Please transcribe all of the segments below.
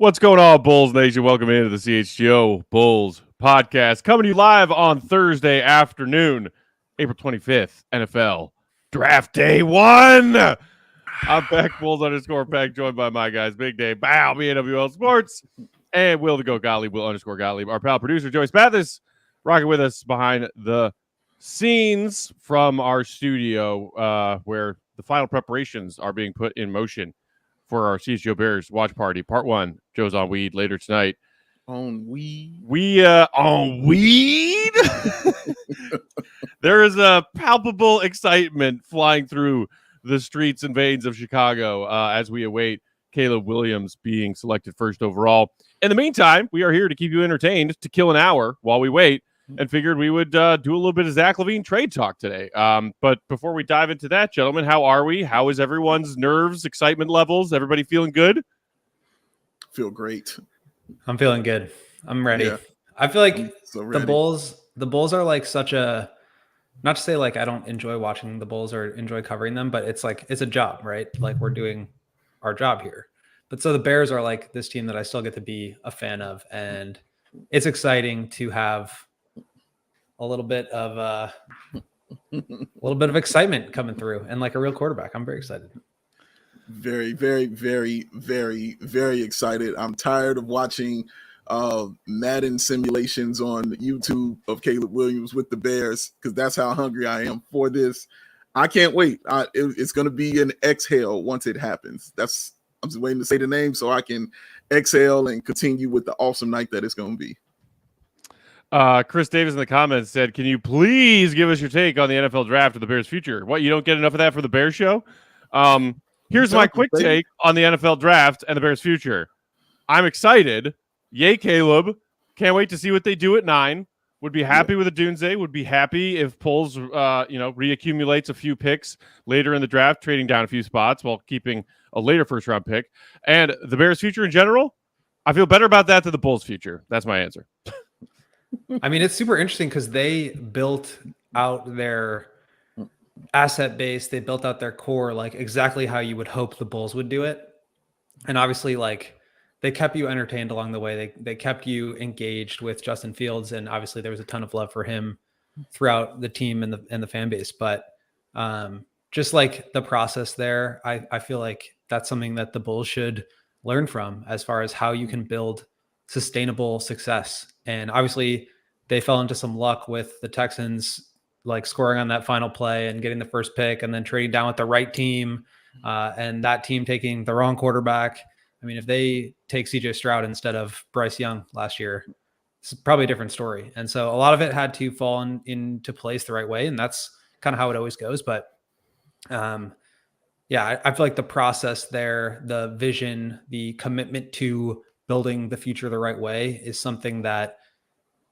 What's going on, Bulls Nation? Welcome into the CHGO Bulls Podcast, coming to you live on Thursday afternoon, April 25th, NFL Draft Day 1. I'm Beck, Bulls_Peck, joined by my guys, Big Dave, Bow, BNWL Sports, and Will the Go Gottlieb, Will_Gottlieb. Our pal producer, Joyce Mathis, rocking with us behind the scenes from our studio, where the final preparations are being put in motion for our CHGO Bears watch party. Part 1, Joe's on weed later tonight. On weed? On weed? There is a palpable excitement flying through the streets and veins of Chicago as we await Caleb Williams being selected first overall. In the meantime, we are here to keep you entertained to kill an hour while we wait, and figured we would do a little bit of Zach LaVine trade talk today. But before we dive into that, gentlemen, how are we? How is everyone's nerves, excitement levels? Everybody feeling good? Feel great. I'm feeling good. I'm ready. Yeah. I feel like the Bulls are like such a, not to say like I don't enjoy watching the Bulls or enjoy covering them, but it's like it's a job, right? Like we're doing our job here. But so the Bears are like this team that I still get to be a fan of, and it's exciting to have a little bit of excitement coming through and like a real quarterback. I'm very excited. Very, very, very, very, very excited. I'm tired of watching Madden simulations on YouTube of Caleb Williams with the Bears, because that's how hungry I am for this. I can't wait. It's going to be an exhale once it happens. I'm just waiting to say the name so I can exhale and continue with the awesome night that it's going to be. Chris Davis in the comments said, can you please give us your take on the NFL draft of the Bears' future? What, you don't get enough of that for the Bears show? Here's my quick take on the NFL draft and the Bears' future. I'm excited. Yay, Caleb. Can't wait to see what they do at 9. Would be happy with a Dunze. Would be happy if Poles, reaccumulates a few picks later in the draft, trading down a few spots while keeping a later first-round pick. And the Bears' future in general, I feel better about that than the Bulls' future. That's my answer. I mean, it's super interesting because they built out their asset base. They built out their core like exactly how you would hope the Bulls would do it. And obviously, like, they kept you entertained along the way. They kept you engaged with Justin Fields, and obviously there was a ton of love for him throughout the team and the fan base. But just like the process there, I feel like that's something that the Bulls should learn from as far as how you can build sustainable success. And obviously they fell into some luck with the Texans, like scoring on that final play and getting the first pick and then trading down with the right team, and that team taking the wrong quarterback. I mean, if they take CJ Stroud instead of Bryce Young last year, it's probably a different story. And so a lot of it had to fall into place the right way. And that's kind of how it always goes. But I feel like the process there, the vision, the commitment to building the future the right way is something that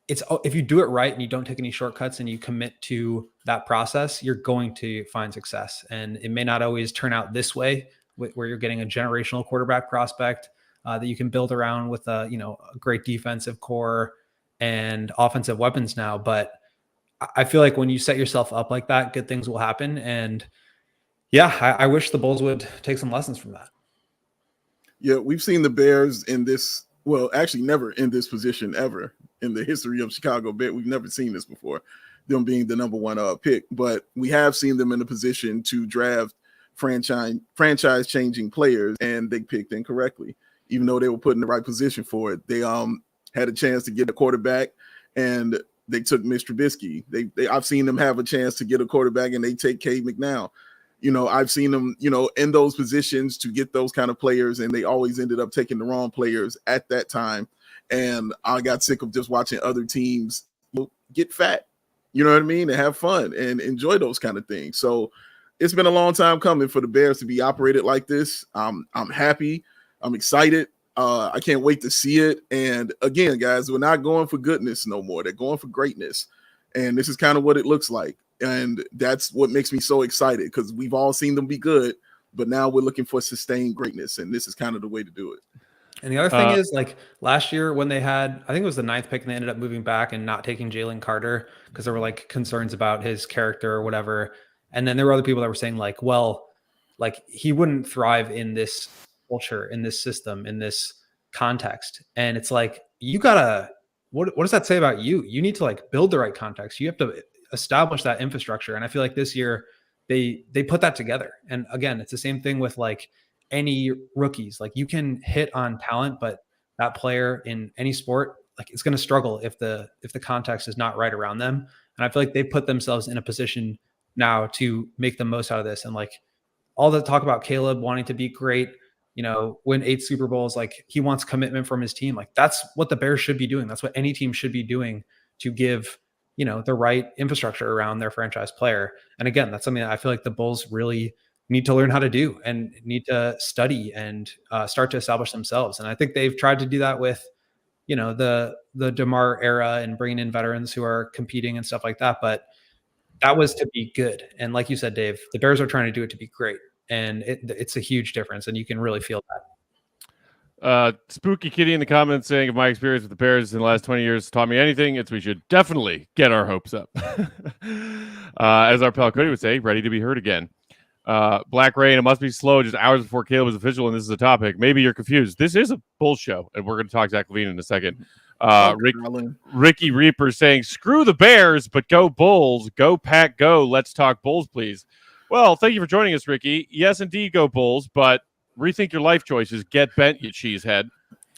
if you do it right and you don't take any shortcuts and you commit to that process, you're going to find success. And it may not always turn out this way, where you're getting a generational quarterback prospect that you can build around with a great defensive core and offensive weapons now. But I feel like when you set yourself up like that, good things will happen. And I wish the Bulls would take some lessons from that. Yeah, we've seen the Bears in this, well, actually never in this position ever in the history of Chicago Bears. We've never seen this before, them being the number 1 pick. But we have seen them in a position to draft franchise-changing players, and they picked incorrectly, even though they were put in the right position for it. They had a chance to get a quarterback, and they took Mr. Trubisky. I've seen them have a chance to get a quarterback, and they take Cade McNown. I've seen them, in those positions to get those kind of players, and they always ended up taking the wrong players at that time. And I got sick of just watching other teams get fat, you know what I mean, and have fun and enjoy those kind of things. So it's been a long time coming for the Bears to be operated like this. I'm happy. I'm excited. I can't wait to see it. And again, guys, we're not going for goodness no more. They're going for greatness. And this is kind of what it looks like. And that's what makes me so excited, because we've all seen them be good, but now we're looking for sustained greatness. And this is kind of the way to do it. And the other thing is, like last year when they had, I think it was the 9th pick, and they ended up moving back and not taking Jalen Carter because there were like concerns about his character or whatever. And then there were other people that were saying like, well, like he wouldn't thrive in this culture, in this system, in this context. And it's like, you gotta, what does that say about you? You need to like build the right context. You have to establish that infrastructure. And I feel like this year they put that together. And again, it's the same thing with like any rookies. Like you can hit on talent, but that player in any sport, like it's going to struggle if the context is not right around them. And I feel like they put themselves in a position now to make the most out of this. And like all the talk about Caleb wanting to be great, win 8 Super Bowls, like he wants commitment from his team. Like that's what the Bears should be doing. That's what any team should be doing to give, the right infrastructure around their franchise player. And again, that's something that I feel like the Bulls really need to learn how to do and need to study and start to establish themselves. And I think they've tried to do that with, the DeMar era and bringing in veterans who are competing and stuff like that. But that was to be good. And like you said, Dave, the Bears are trying to do it to be great. And it's a huge difference. And you can really feel that. Spooky Kitty in the comments saying, if my experience with the Bears in the last 20 years taught me anything, it's we should definitely get our hopes up. As our pal Cody would say, ready to be heard again. Black Rain, it must be slow just hours before Caleb is official and this is a topic. Maybe you're confused. This is a Bulls show, and we're going to talk Zach LaVine in a second. Ricky Reaper saying, screw the Bears, but go Bulls. Go Pack, go. Let's talk Bulls, please. Well, thank you for joining us, Ricky. Yes, indeed, go Bulls, but rethink your life choices. Get bent, you cheesehead.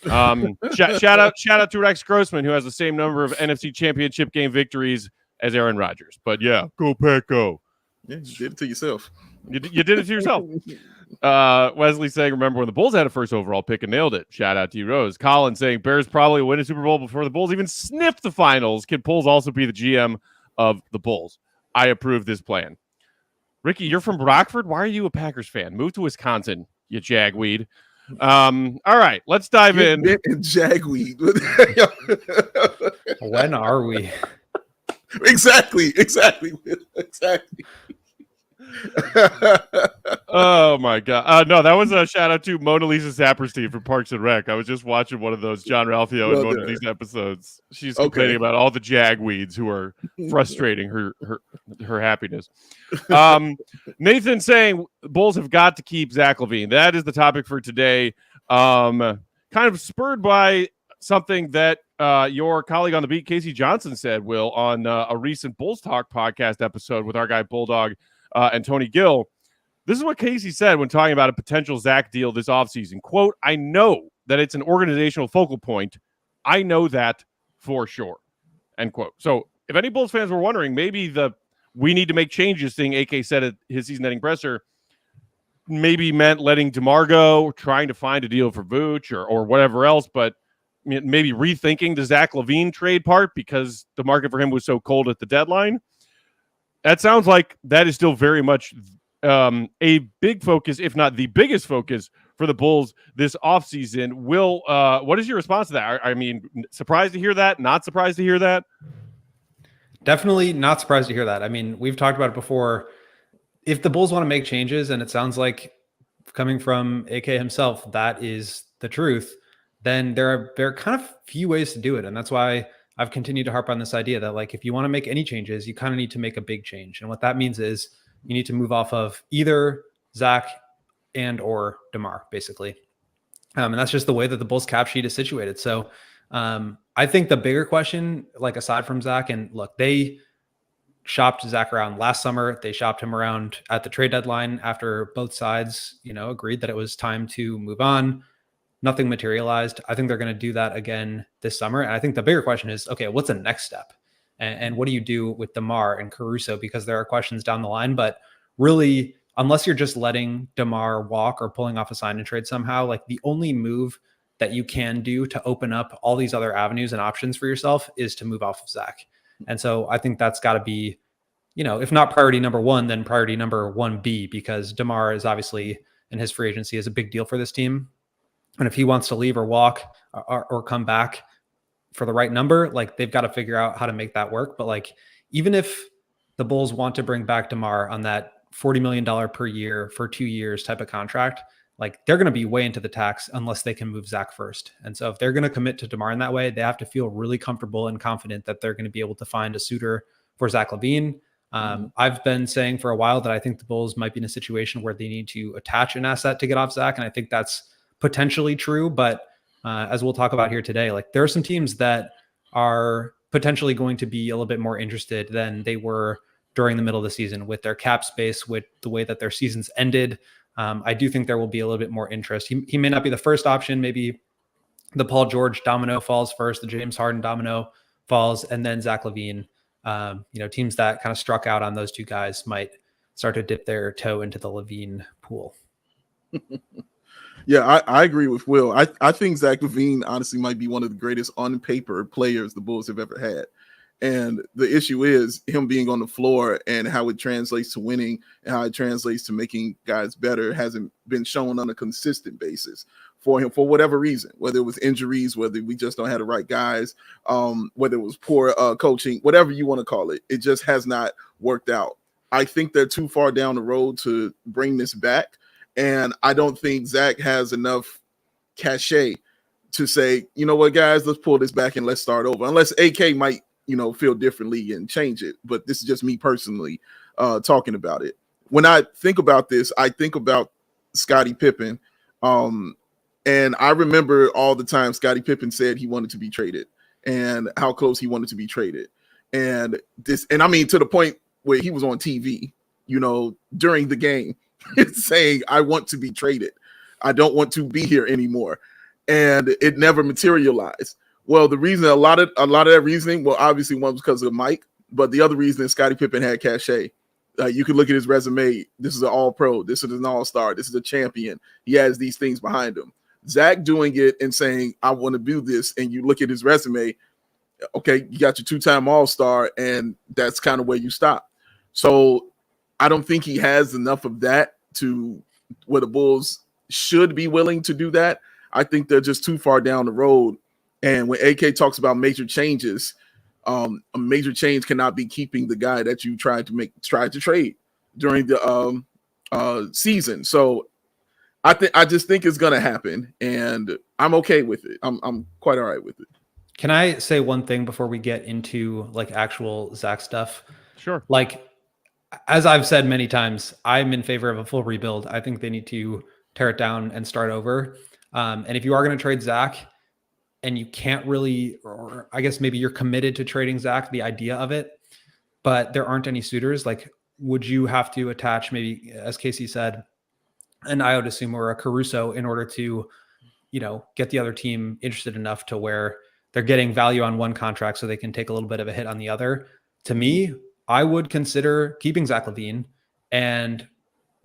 Shout out to Rex Grossman, who has the same number of NFC Championship game victories as Aaron Rodgers. But yeah, go Pack, go. Yeah, you did it to yourself. You did it to yourself. Wesley saying, remember when the Bulls had a first overall pick and nailed it. Shout out to you, Rose. Colin saying, Bears probably win a Super Bowl before the Bulls even sniff the finals. Can Bulls also be the GM of the Bulls? I approve this plan. Ricky, you're from Rockford. Why are you a Packers fan? Move to Wisconsin, you jagweed. All right, let's dive in. Jagweed. When are we? Exactly. Oh my god! No, that was a shout out to Mona Lisa Saperstein from Parks and Rec. I was just watching one of those John Ralphio and Mona Lisa episodes. She's complaining about all the jagweeds who are frustrating her happiness. Nathan saying Bulls have got to keep Zach LaVine. That is the topic for today. Kind of spurred by something that your colleague on the beat, Casey Johnson, said, Will, on a recent Bulls Talk podcast episode with our guy Bulldog and Tony Gill. This is what Casey said when talking about a potential Zach deal this offseason. Quote, I know that it's an organizational focal point. I know that for sure. End quote. So if any Bulls fans were wondering, maybe we need to make changes thing AK said at his season-ending presser maybe meant letting DeMar go, trying to find a deal for Vooch or whatever else, but maybe rethinking the Zach LaVine trade part because the market for him was so cold at the deadline. That sounds like that is still very much a big focus, if not the biggest focus for the Bulls this offseason. Will, what is your response to that? I mean, surprised to hear that? Not surprised to hear that? Definitely not surprised to hear that. I mean, we've talked about it before. If the Bulls want to make changes, and it sounds like coming from AK himself, that is the truth, then there are kind of few ways to do it. And that's why I've continued to harp on this idea that, like, if you want to make any changes, you kind of need to make a big change. And what that means is you need to move off of either Zach and or DeMar, basically. And that's just the way that the Bulls cap sheet is situated. So I think the bigger question, like aside from Zach, and look, they shopped Zach around last summer. They shopped him around at the trade deadline after both sides, agreed that it was time to move on. Nothing materialized. I think they're going to do that again this summer. And I think the bigger question is, okay, what's the next step? And what do you do with DeMar and Caruso? Because there are questions down the line, but really, unless you're just letting DeMar walk or pulling off a sign and trade somehow, like the only move that you can do to open up all these other avenues and options for yourself is to move off of Zach. And so I think that's got to be, if not priority number one, then priority number 1B, because DeMar is obviously in his free agency is a big deal for this team. And if he wants to leave or walk or come back for the right number, like they've got to figure out how to make that work. But like, even if the Bulls want to bring back DeMar on that $40 million per year for 2 years type of contract, like they're going to be way into the tax unless they can move Zach first. And so if they're going to commit to DeMar in that way, they have to feel really comfortable and confident that they're going to be able to find a suitor for Zach LaVine. I've been saying for a while that I think the Bulls might be in a situation where they need to attach an asset to get off Zach. And I think that's potentially true, but as we'll talk about here today, like there are some teams that are potentially going to be a little bit more interested than they were during the middle of the season with their cap space, with the way that their seasons ended. I do think there will be a little bit more interest. He may not be the first option. Maybe the Paul George domino falls first, the James Harden domino falls, and then Zach LaVine. Teams that kind of struck out on those two guys might start to dip their toe into the LaVine pool. Yeah, I agree with Will. I think Zach LaVine honestly might be one of the greatest on paper players the Bulls have ever had. And the issue is him being on the floor and how it translates to winning and how it translates to making guys better hasn't been shown on a consistent basis for him for whatever reason, whether it was injuries, whether we just don't have the right guys, whether it was poor coaching, whatever you want to call it. It just has not worked out. I think they're too far down the road to bring this back. And I don't think Zach has enough cachet to say, you know what, guys, let's pull this back and let's start over. Unless AK might, feel differently and change it. But this is just me personally talking about it. When I think about this, I think about Scottie Pippen. And I remember all the time Scottie Pippen said he wanted to be traded and how close he wanted to be traded. And I mean, to the point where he was on TV, during the game saying, I want to be traded. I don't want to be here anymore. And it never materialized. Well, the reason, a lot of that reasoning, well, obviously one was because of Mike, but the other reason is Scottie Pippen had cachet. You can look at his resume. This is an all-pro. This is an all-star. This is a champion. He has these things behind him. Zach doing it and saying, I want to do this, and you look at his resume, okay, you got your two-time all-star, and that's kind of where you stop. So I don't think he has enough of that to where the Bulls should be willing to do that. I think they're just too far down the road. And when AK talks about major changes, a major change cannot be keeping the guy that you tried to trade during the season. So I just think it's gonna happen, and I'm okay with it. I'm quite all right with it. Can I say one thing before we get into like actual Zach stuff? Sure. Like, as I've said many times, I'm in favor of a full rebuild. I think they need to tear it down and start over. And if you are going to trade Zach and you can't really, or I guess maybe you're committed to trading Zach, the idea of it, but there aren't any suitors, like, would you have to attach maybe, as Casey said, an Io DeSumo or a Caruso in order to, get the other team interested enough to where they're getting value on one contract so they can take a little bit of a hit on the other? To me, I would consider keeping Zach LaVine and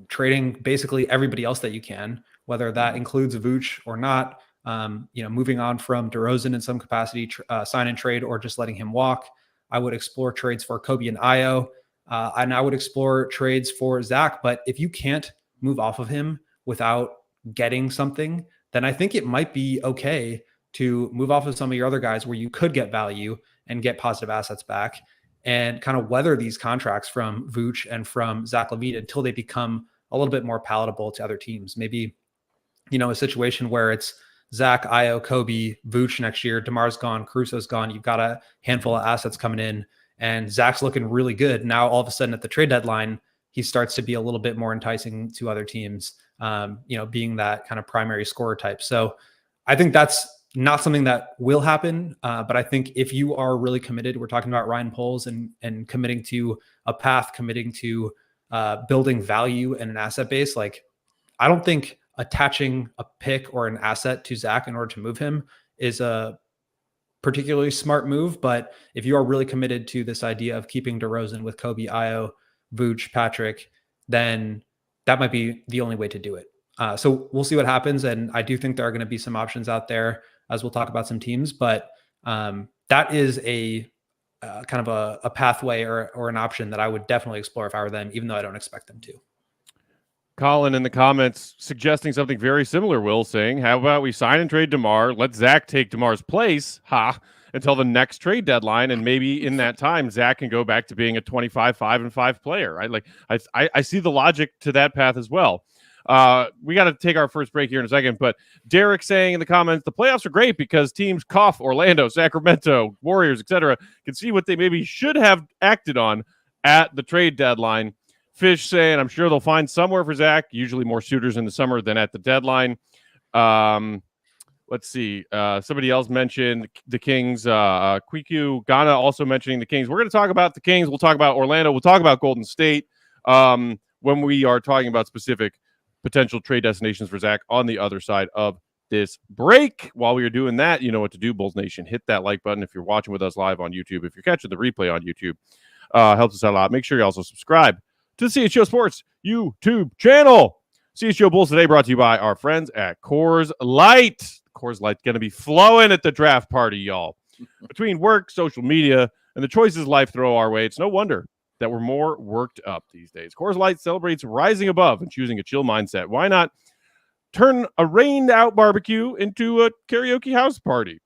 trading basically everybody else that you can, whether that includes Vooch or not. Moving on from DeRozan in some capacity, sign and trade, or just letting him walk. I would explore trades for Kobe and Io, and I would explore trades for Zach. But if you can't move off of him without getting something, then I think it might be okay to move off of some of your other guys where you could get value and get positive assets back, and kind of weather these contracts from Vooch and from Zach LaVine until they become a little bit more palatable to other teams. Maybe, a situation where it's Zach, Io, Kobe, Vooch next year, DeMar's gone, Caruso's gone. You've got a handful of assets coming in, and Zach's looking really good. Now, all of a sudden at the trade deadline, he starts to be a little bit more enticing to other teams, being that kind of primary scorer type. So I think that's not something that will happen. But I think if you are really committed, we're talking about Ryan Poles and committing to a path, committing to building value in an asset base. Like, I don't think attaching a pick or an asset to Zach in order to move him is a particularly smart move. But if you are really committed to this idea of keeping DeRozan with Kobe, Io, Vooch, Patrick, then that might be the only way to do it. So we'll see what happens. And I do think there are going to be some options out there, as we'll talk about some teams, but that is a kind of a pathway or an option that I would definitely explore if I were them, even though I don't expect them to. Colin in the comments suggesting something very similar, Will, saying, how about we sign and trade DeMar, let Zach take DeMar's place, until the next trade deadline, and maybe in that time, Zach can go back to being a 25-5-5 player. Right? I see the logic to that path as well. We got to take our first break here in a second, but Derek saying in the comments, the playoffs are great because teams cough Orlando, Sacramento, Warriors, etc., can see what they maybe should have acted on at the trade deadline. Fish saying, I'm sure they'll find somewhere for Zach, usually more suitors in the summer than at the deadline. Let's see. Somebody else mentioned the Kings. Kwiku Ghana also mentioning the Kings. We're going to talk about the Kings. We'll talk about Orlando. We'll talk about Golden State when we are talking about specific potential trade destinations for Zach on the other side of this break. While we are doing that, you know what to do, Bulls Nation. Hit that like button if you're watching with us live on YouTube. If you're catching the replay on YouTube, helps us out a lot. Make sure you also subscribe to the CHGO Sports YouTube channel. CHGO Bulls today brought to you by our friends at Coors Light. Coors Light going to be flowing at the draft party, y'all. Between work, social media, and the choices life throw our way, it's no wonder that we're more worked up these days. Coors Light celebrates rising above and choosing a chill mindset. Why not turn a rained-out barbecue into a karaoke house party?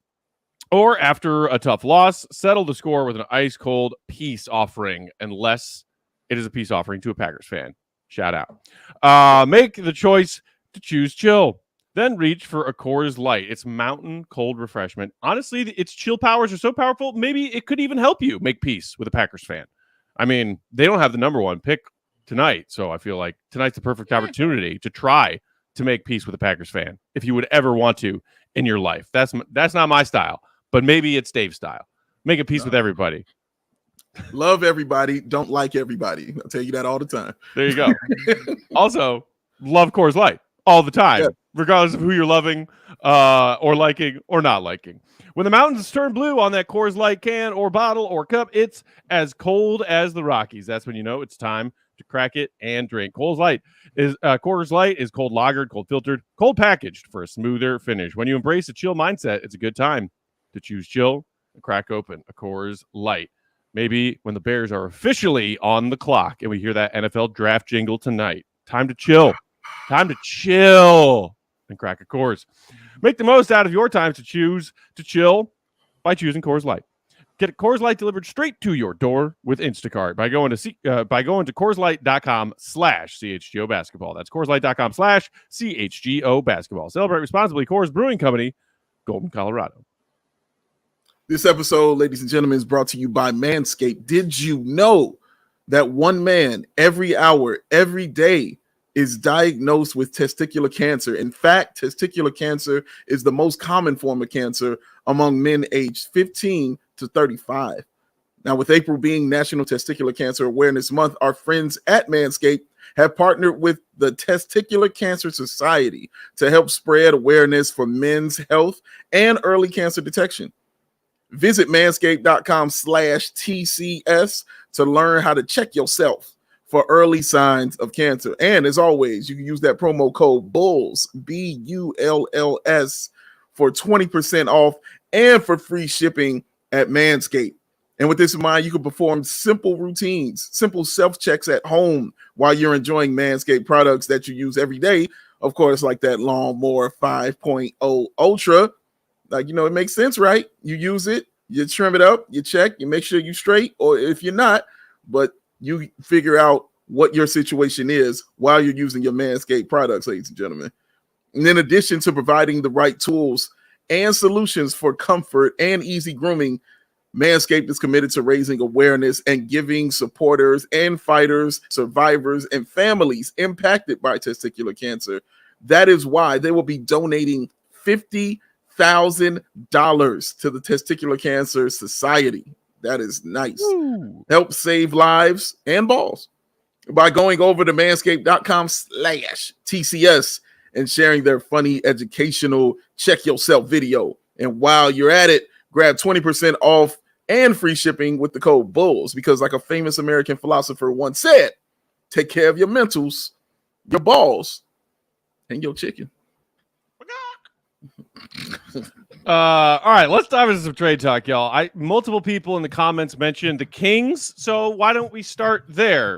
Or after a tough loss, settle the score with an ice-cold peace offering, unless it is a peace offering to a Packers fan. Shout out. Make the choice to choose chill. Then reach for a Coors Light. It's mountain cold refreshment. Honestly, its chill powers are so powerful, maybe it could even help you make peace with a Packers fan. I mean, they don't have the number one pick tonight, so I feel like tonight's the perfect opportunity to try to make peace with a Packers fan if you would ever want to in your life. That's not my style, but maybe it's Dave's style. Make a peace with everybody. Love everybody, don't like everybody. I'll tell you that all the time. There you go. Also, love Coors Light all the time, regardless of who you're loving or liking or not liking. When the mountains turn blue on that Coors Light can or bottle or cup, it's as cold as the Rockies. That's when you know it's time to crack it and drink. Coors Light is cold lagered, cold filtered, cold packaged for a smoother finish. When you embrace a chill mindset, it's a good time to choose chill and crack open a Coors Light. Maybe when the Bears are officially on the clock and we hear that NFL draft jingle tonight. Time to chill. Time to chill and crack a Coors. Make the most out of your time to choose to chill by choosing Coors Light. Get a Coors Light delivered straight to your door with Instacart by going to CoorsLight.com/CHGO basketball. That's CoorsLight.com/CHGO basketball. Celebrate responsibly. Coors Brewing Company, Golden, Colorado. This episode, ladies and gentlemen, is brought to you by Manscaped. Did you know that one man every hour, every day is diagnosed with testicular cancer? In fact, testicular cancer is the most common form of cancer among men aged 15 to 35. Now, with April being National Testicular Cancer Awareness Month, our friends at Manscaped have partnered with the Testicular Cancer Society to help spread awareness for men's health and early cancer detection. Visit manscaped.com/TCS to learn how to check yourself for early signs of cancer. And as always, you can use that promo code BULLS, BULLS, for 20% off and for free shipping at Manscaped. And with this in mind, you can perform simple routines, simple self-checks at home while you're enjoying Manscaped products that you use every day. Of course, like that Lawnmower 5.0 Ultra. Like, you know, it makes sense, right? You use it, you trim it up, you check, you make sure you're straight, or if you're not, but you figure out what your situation is while you're using your Manscaped products, ladies and gentlemen. And in addition to providing the right tools and solutions for comfort and easy grooming, Manscaped is committed to raising awareness and giving supporters and fighters, survivors, and families impacted by testicular cancer. That is why they will be donating $50,000 to the Testicular Cancer Society. That is nice. Ooh. Help save lives and balls by going over to manscaped.com/TCS and sharing their funny educational check yourself video. And while you're at it, grab 20% off and free shipping with the code BULLS, because like a famous American philosopher once said, take care of your mentals, your balls, and your chicken. All right, let's dive into some trade talk, y'all. Multiple people in the comments mentioned the Kings, so why don't we start there?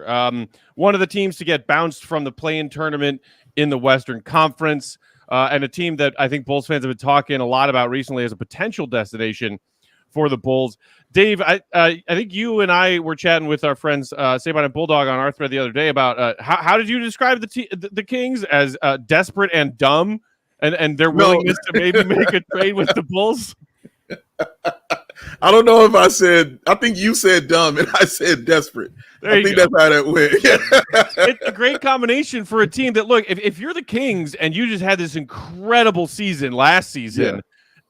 One of the teams to get bounced from the play-in tournament in the Western Conference, and a team that I think Bulls fans have been talking a lot about recently as a potential destination for the Bulls. Dave, I think you and I were chatting with our friends Saban and Bulldog on our thread the other day about how did you describe the Kings as desperate and dumb? And their willingness to maybe make a trade with the Bulls? I don't know if I think you said dumb and I said desperate. I think that's how that went. It's a great combination for a team that, look, if you're the Kings and you just had this incredible season last season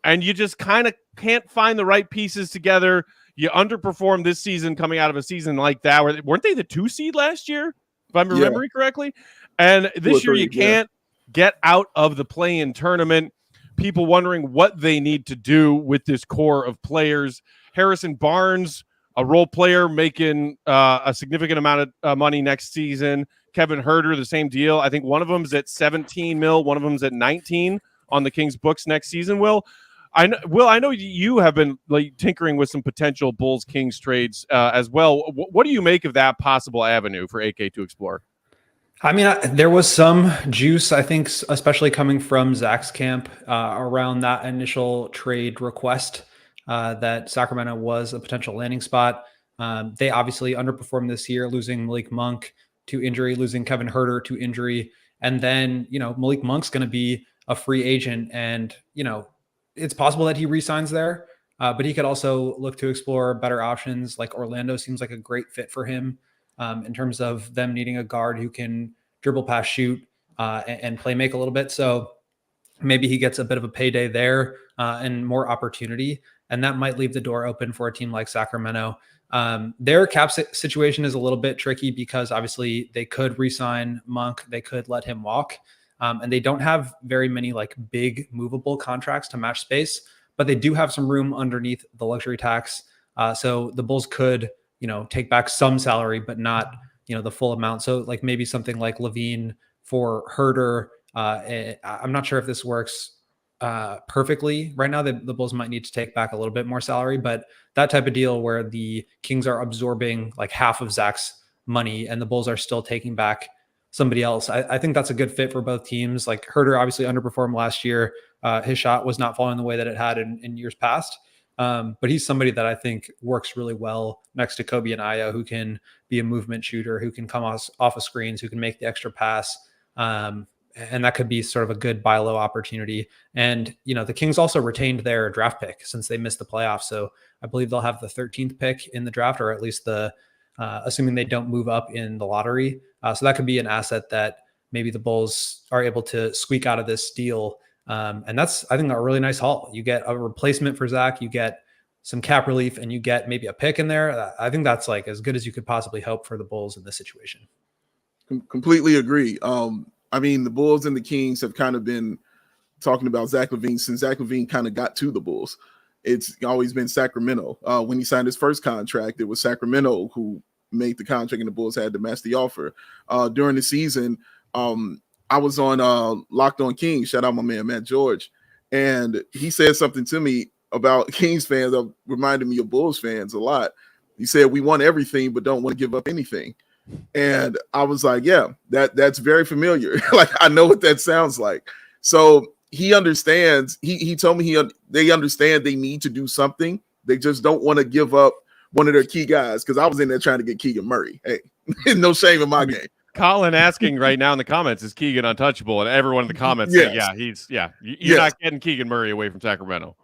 and you just kind of can't find the right pieces together, you underperformed this season coming out of a season like that. Weren't they the 2 seed last year, if I'm remembering correctly? And this year you can't get out of the play-in tournament. People wondering what they need to do with this core of players. Harrison Barnes, a role player, making a significant amount of money next season. Kevin Huerter, the same deal. I think one of them's at 17 mil, one of them's at 19 on the Kings books next season. Will, I know you have been tinkering with some potential Bulls-Kings trades as well. What do you make of that possible avenue for AK to explore? I mean, there was some juice, I think, especially coming from Zach's camp around that initial trade request that Sacramento was a potential landing spot. They obviously underperformed this year, losing Malik Monk to injury, losing Kevin Huerter to injury. And then, Malik Monk's going to be a free agent. And, it's possible that he re-signs there, but he could also look to explore better options. Like Orlando seems like a great fit for him. In terms of them needing a guard who can dribble, pass, shoot, and play make a little bit. So maybe he gets a bit of a payday there and more opportunity. And that might leave the door open for a team like Sacramento. Their cap situation is a little bit tricky because obviously they could re-sign Monk. They could let him walk. And they don't have very many big movable contracts to match space, but they do have some room underneath the luxury tax. So the Bulls could take back some salary, but not, the full amount. So maybe something like LaVine for Huerter. I'm not sure if this works perfectly right now. The Bulls might need to take back a little bit more salary, but that type of deal where the Kings are absorbing half of Zach's money and the Bulls are still taking back somebody else. I think that's a good fit for both teams. Huerter obviously underperformed last year. His shot was not falling the way that it had in years past. But he's somebody that I think works really well next to Kobe and Ayo, who can be a movement shooter, who can come off of screens, who can make the extra pass. And that could be sort of a good buy low opportunity. And, the Kings also retained their draft pick since they missed the playoffs. So I believe they'll have the 13th pick in the draft, or at least assuming they don't move up in the lottery. So that could be an asset that maybe the Bulls are able to squeak out of this deal. And that's, I think, a really nice haul. You get a replacement for Zach, you get some cap relief, and you get maybe a pick in there. I think that's as good as you could possibly hope for the Bulls in this situation. Completely agree. I mean, the Bulls and the Kings have kind of been talking about Zach LaVine since Zach LaVine kind of got to the Bulls. It's always been Sacramento. When he signed his first contract, it was Sacramento who made the contract and the Bulls had to match the offer. During the season, I was on Locked on Kings. Shout out my man, Matt George. And he said something to me about Kings fans that reminded me of Bulls fans a lot. He said, we want everything, but don't want to give up anything. And I was like, yeah, that's very familiar. I know what that sounds like. So he understands. He told me they understand they need to do something. They just don't want to give up one of their key guys, because I was in there trying to get Keegan Murray. Hey, no shame in my game. Colin asking right now in the comments, is Keegan untouchable? And everyone in the comments say, you're not getting Keegan Murray away from Sacramento.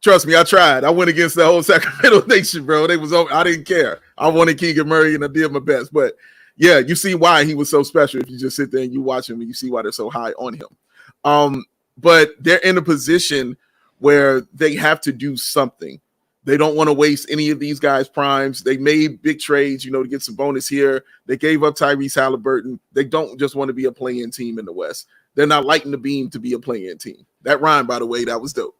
Trust me, I tried. I went against the whole Sacramento nation, bro. I didn't care. I wanted Keegan Murray and I did my best. But yeah, you see why he was so special if you just sit there and you watch him and you see why they're so high on him. But they're in a position where they have to do something. They don't want to waste any of these guys' primes. They made big trades, to get some bonus here. They gave up Tyrese Halliburton. They don't just want to be a play-in team in the West. They're not lighting the beam to be a play-in team. That rhyme, by the way, that was dope.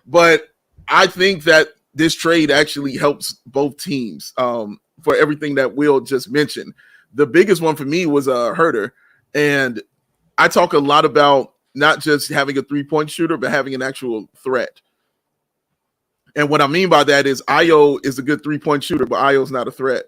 But I think that this trade actually helps both teams for everything that Will just mentioned. The biggest one for me was Huerter. And I talk a lot about not just having a three-point shooter, but having an actual threat. And what I mean by that is Ayo is a good three-point shooter, but Ayo's not a threat.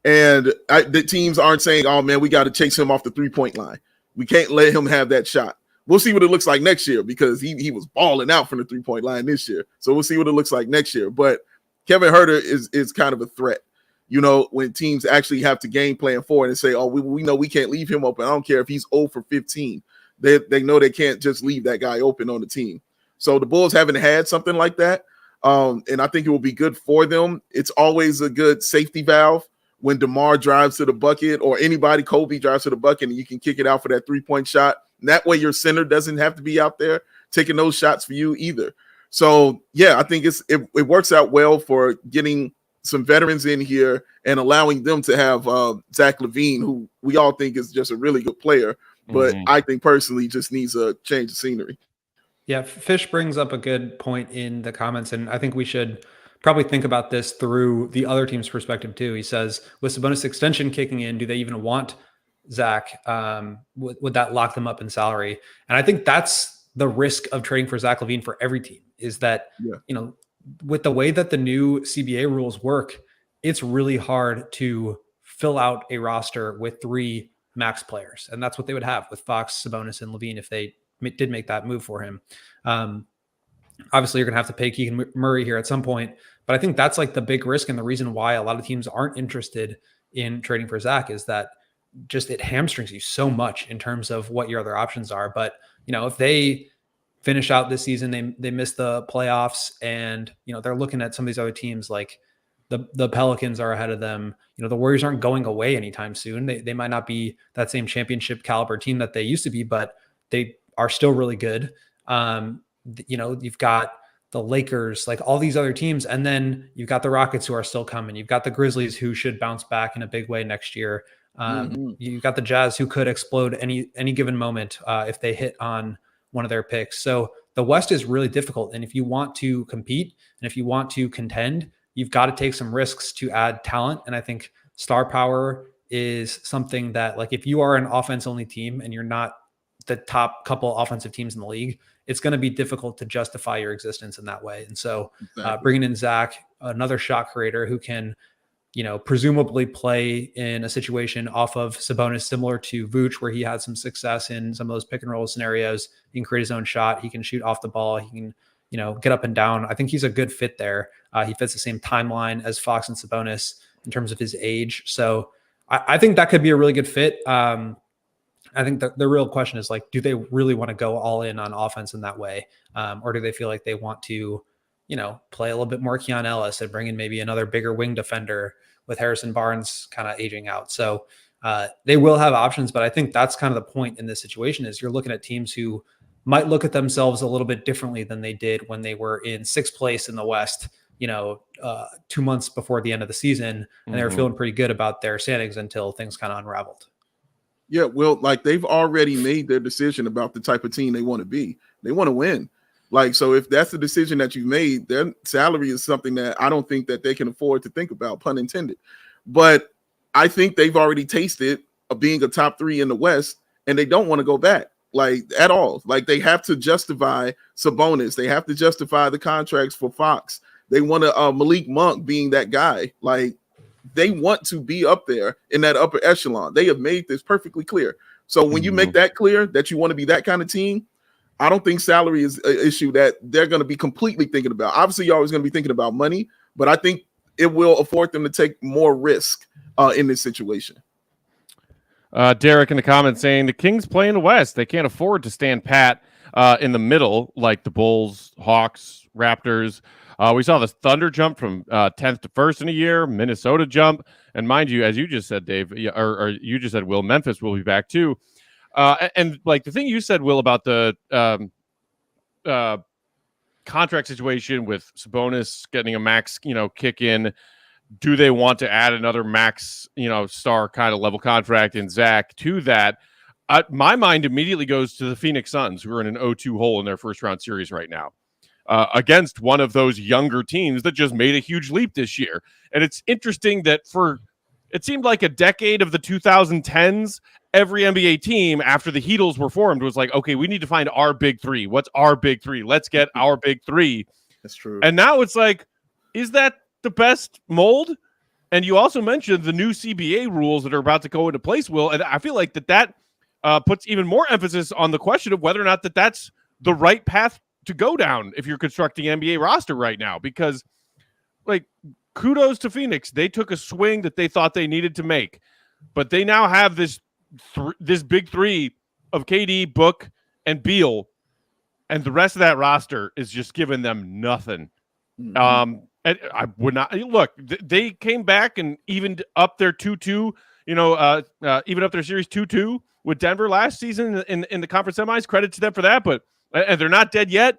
And the teams aren't saying, oh, man, we got to chase him off the three-point line. We can't let him have that shot. We'll see what it looks like next year, because he was balling out from the three-point line this year. So we'll see what it looks like next year. But Kevin Huerter is kind of a threat, when teams actually have to game plan for it and say, oh, we know we can't leave him open. I don't care if he's 0 for 15. They know they can't just leave that guy open on the team. So the Bulls haven't had something like that. And I think it will be good for them. It's always a good safety valve when DeMar drives to the bucket or anybody, Kobe drives to the bucket, and you can kick it out for that 3-point shot. And that way your center doesn't have to be out there taking those shots for you either. So, yeah, I think it works out well for getting some veterans in here and allowing them to have Zach LaVine, who we all think is just a really good player, but I think personally just needs a change of scenery. Yeah, Fish brings up a good point in the comments, and I think we should probably think about this through the other team's perspective too. He says, with Sabonis extension kicking in, do they even want Zach? Would that lock them up in salary? And I think that's the risk of trading for Zach LaVine for every team, is that, with the way that the new CBA rules work, it's really hard to fill out a roster with 3 max players. And that's what they would have with Fox, Sabonis, and LaVine if they did make that move for him. Obviously, you're going to have to pay Keegan Murray here at some point, but I think that's like the big risk. And the reason why a lot of teams aren't interested in trading for Zach is that just it hamstrings you so much in terms of what your other options are. But, if they finish out this season, they miss the playoffs, and, they're looking at some of these other teams, like the Pelicans are ahead of them. The Warriors aren't going away anytime soon. They might not be that same championship caliber team that they used to be, but they are still really good. You've got the Lakers, like all these other teams. And then you've got the Rockets who are still coming. You've got the Grizzlies who should bounce back in a big way next year. You've got the Jazz who could explode any given moment if they hit on one of their picks. So the West is really difficult. And if you want to compete and if you want to contend, you've got to take some risks to add talent. And I think star power is something that, like, if you are an offense only team and you're not the top couple offensive teams in the league, it's going to be difficult to justify your existence in that way. And so bringing in Zach, another shot creator who can, presumably play in a situation off of Sabonis, similar to Vooch, where he had some success in some of those pick and roll scenarios. He can create his own shot. He can shoot off the ball. He can, get up and down. I think he's a good fit there. He fits the same timeline as Fox and Sabonis in terms of his age. So I think that could be a really good fit. I think the real question is, like, do they really want to go all in on offense in that way? Or do they feel like they want to, play a little bit more Keon Ellis and bring in maybe another bigger wing defender with Harrison Barnes kind of aging out? So they will have options, but I think that's kind of the point in this situation, is you're looking at teams who might look at themselves a little bit differently than they did when they were in 6th place in the West, 2 months before the end of the season, and they were feeling pretty good about their standings until things kind of unraveled. Yeah, well, like, they've already made their decision about the type of team they want to be. They want to win. Like, so if that's the decision that you've made, their salary is something that I don't think that they can afford to think about, pun intended. But I think they've already tasted of being a top 3 in the West, and they don't want to go back, like, at all. Like, they have to justify Sabonis. They have to justify the contracts for Fox. They want to Malik Monk being that guy. Like, they want to be up there in that upper echelon. They have made this perfectly clear. So when you make that clear that you want to be that kind of team, I don't think salary is an issue that they're going to be completely thinking about. Obviously, you're always going to be thinking about money, but I think it will afford them to take more risk in this situation. Derek in the comments saying the Kings play in the West. They can't afford to stand pat in the middle like the Bulls, Hawks, Raptors. We saw the Thunder jump from 10th to 1st in a year, Minnesota jump. And mind you, as you just said, Dave, or you just said, Will, Memphis will be back too. And like the thing you said, Will, about the contract situation with Sabonis getting a max, kick in. Do they want to add another max, star kind of level contract in Zach to that? My mind immediately goes to the Phoenix Suns, who are in an 0-2 hole in their first round series right now. Against one of those younger teams that just made a huge leap this year. And it's interesting that it seemed like a decade of the 2010s, every NBA team after the Heatles were formed was like, okay, we need to find our big 3. What's our big 3? Let's get our big 3. That's true. And now it's like, is that the best mold? And you also mentioned the new CBA rules that are about to go into place, Will. And I feel like that puts even more emphasis on the question of whether or not that's the right path to go down if you're constructing an NBA roster right now, because, like, kudos to Phoenix. They took a swing that they thought they needed to make, but they now have this big 3 of KD, Book, and Beal, and the rest of that roster is just giving them nothing. And I would not look. They came back and evened up their 2-2. Even up their series 2-2 with Denver last season in the conference semis. Credit to them for that. But and they're not dead yet.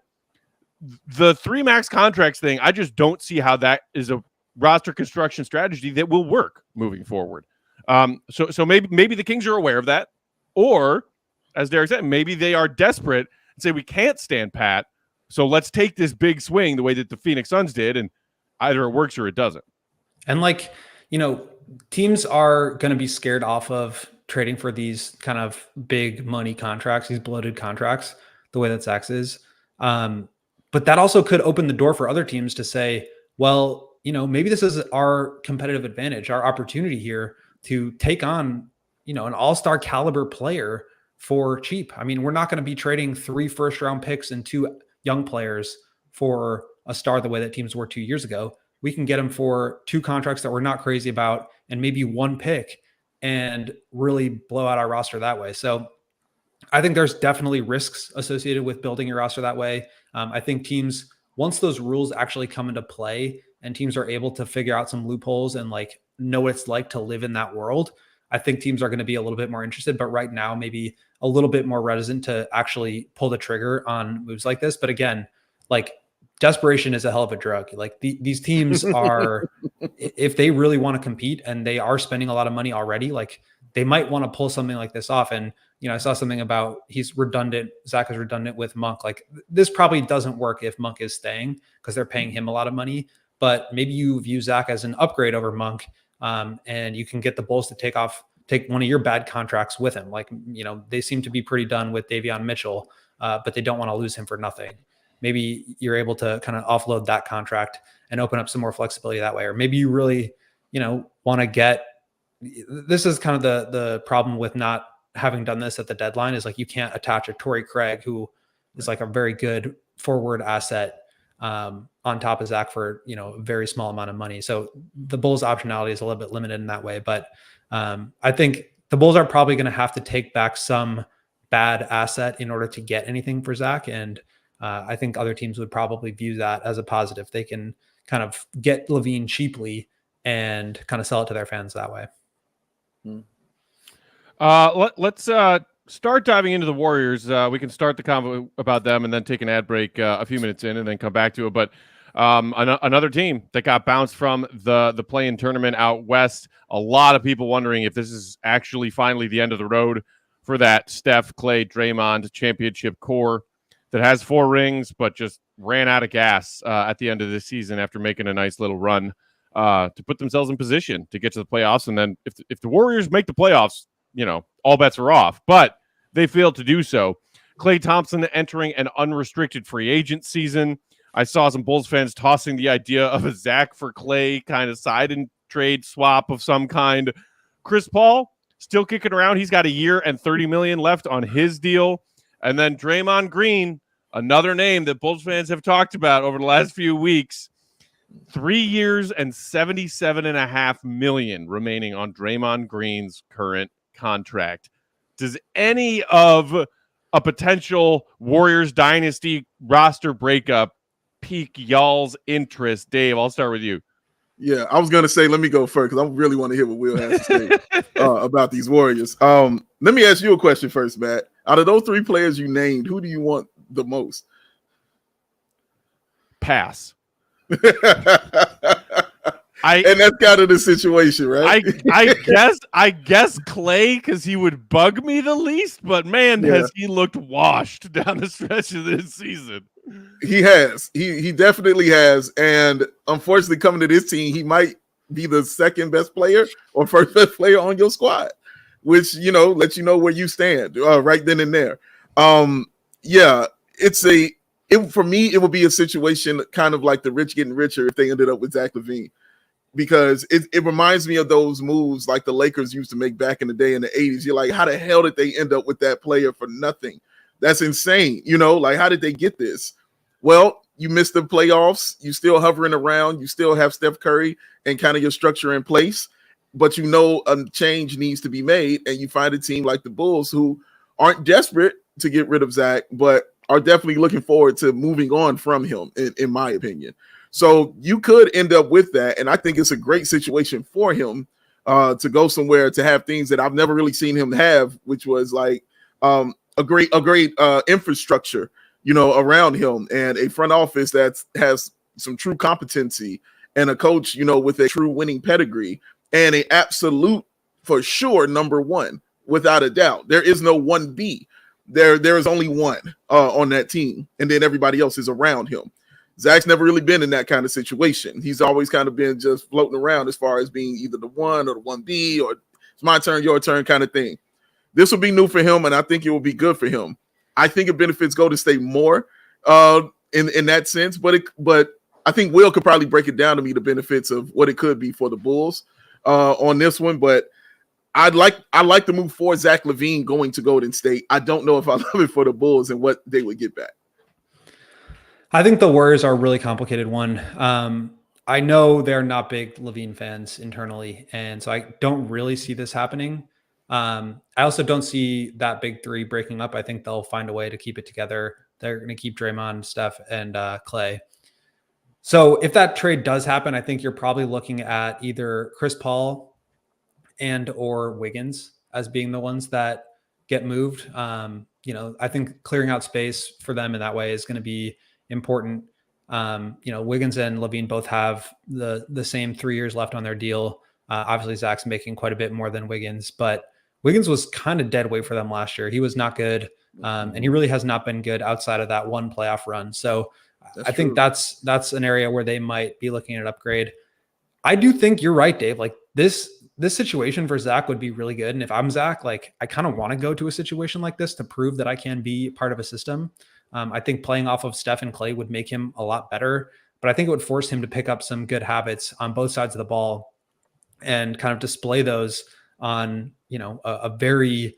The 3 max contracts thing, I just don't see how that is a roster construction strategy that will work moving forward. So maybe the Kings are aware of that, or as Derek said, maybe they are desperate and say we can't stand pat. So let's take this big swing the way that the Phoenix Suns did, and either it works or it doesn't. And teams are going to be scared off of trading for these kind of big money contracts, these bloated contracts, the way that Zach is. But that also could open the door for other teams to say, well, maybe this is our competitive advantage, our opportunity here to take on, an all-star caliber player for cheap. I mean, we're not going to be trading 3 first-round picks and 2 young players for a star the way that teams were 2 years ago. We can get them for 2 contracts that we're not crazy about and maybe 1 pick and really blow out our roster that way. So I think there's definitely risks associated with building your roster that way. I think teams, once those rules actually come into play and teams are able to figure out some loopholes and know what it's like to live in that world, I think teams are going to be a little bit more interested, but right now maybe a little bit more reticent to actually pull the trigger on moves like this. But again, desperation is a hell of a drug. These teams are, if they really want to compete and they are spending a lot of money already, they might want to pull something like this off. And, I saw something about he's redundant. Zach is redundant with Monk. This probably doesn't work if Monk is staying because they're paying him a lot of money, but maybe you view Zach as an upgrade over Monk. And you can get the Bulls to take one of your bad contracts with him. They seem to be pretty done with Davion Mitchell, but they don't want to lose him for nothing. Maybe you're able to kind of offload that contract and open up some more flexibility that way. Or maybe you really, want to get, this is kind of the problem with not having done this at the deadline is you can't attach a Torrey Craig, who is a very good forward asset on top of Zach for, a very small amount of money. So the Bulls optionality is a little bit limited in that way, but I think the Bulls are probably going to have to take back some bad asset in order to get anything for Zach. And I think other teams would probably view that as a positive. They can kind of get LaVine cheaply and kind of sell it to their fans that way. Let's start diving into the Warriors. We can start the convo about them and then take an ad break a few minutes in and then come back to it. But another team that got bounced from the play-in tournament out west. A lot of people wondering if this is actually finally the end of the road for that Steph, Clay, Draymond championship core that has 4 rings but just ran out of gas at the end of this season after making a nice little run to put themselves in position to get to the playoffs. And then if the Warriors make the playoffs, all bets are off. But they failed to do so. Klay Thompson entering an unrestricted free agent season. I saw some Bulls fans tossing the idea of a Zach for Klay kind of side and trade swap of some kind. Chris Paul still kicking around. He's got a year and $30 million left on his deal. And then Draymond Green, another name that Bulls fans have talked about over the last few weeks. 3 years and $77.5 million remaining on Draymond Green's current contract. Does any of a potential Warriors dynasty roster breakup pique y'all's interest? Dave, I'll start with you. Yeah, I was going to say, let me go first because I really want to hear what Will has to say about these Warriors. Let me ask you a question first, Matt. Out of those 3 players you named, who do you want the most? Pass. And that's kind of the situation, right? I guess Clay, because he would bug me the least, but man, has he looked washed down the stretch of this season. He has. He definitely has. And unfortunately, coming to this team, he might be the second best player or first best player on your squad, which, lets you know where you stand right then and there. For me, it would be a situation kind of like the rich getting richer if they ended up with Zach LaVine, because it reminds me of those moves like the Lakers used to make back in the day in the 80s. You're like, how the hell did they end up with that player for nothing? That's insane. How did they get this? Well, you missed the playoffs. You still hovering around. You still have Steph Curry and kind of your structure in place, but a change needs to be made. And you find a team like the Bulls who aren't desperate to get rid of Zach, but are definitely looking forward to moving on from him, in my opinion. So you could end up with that. And I think it's a great situation for him to go somewhere to have things that I've never really seen him have, which was like a great infrastructure, around him, and a front office that has some true competency, and a coach, with a true winning pedigree, and an absolute, for sure, number one, without a doubt. There is no 1B. There is only one on that team, and then everybody else is around him. Zach's never really been in that kind of situation. He's always kind of been just floating around as far as being either the 1 or the 1B, or it's my turn, your turn kind of thing. This will be new for him, and I think it will be good for him. I think it benefits Golden State more in that sense, but I think Will could probably break it down to me, the benefits of what it could be for the Bulls on this one. But I'd like the move for Zach LaVine going to Golden State. I don't know if I love it for the Bulls and what they would get back. I think the Warriors are a really complicated one. I know they're not big LaVine fans internally, and so I don't really see this happening. I also don't see that big three breaking up. I think they'll find a way to keep it together. They're going to keep Draymond, Steph, and Clay. So if that trade does happen, I think you're probably looking at either Chris Paul and or Wiggins as being the ones that get moved. I think clearing out space for them in that way is going to be important. Wiggins and LaVine both have the same 3 years left on their deal. Obviously, Zach's making quite a bit more than Wiggins, but Wiggins was kind of dead weight for them last year. He was not good, and he really has not been good outside of that one playoff run. So I think that's an area where they might be looking at an upgrade. I do think you're right, Dave. Like this situation for Zach would be really good. And if I'm Zach, like I kind of want to go to a situation like this to prove that I can be part of a system. I think playing off of Steph and Clay would make him a lot better, but I think it would force him to pick up some good habits on both sides of the ball and kind of display those on, a very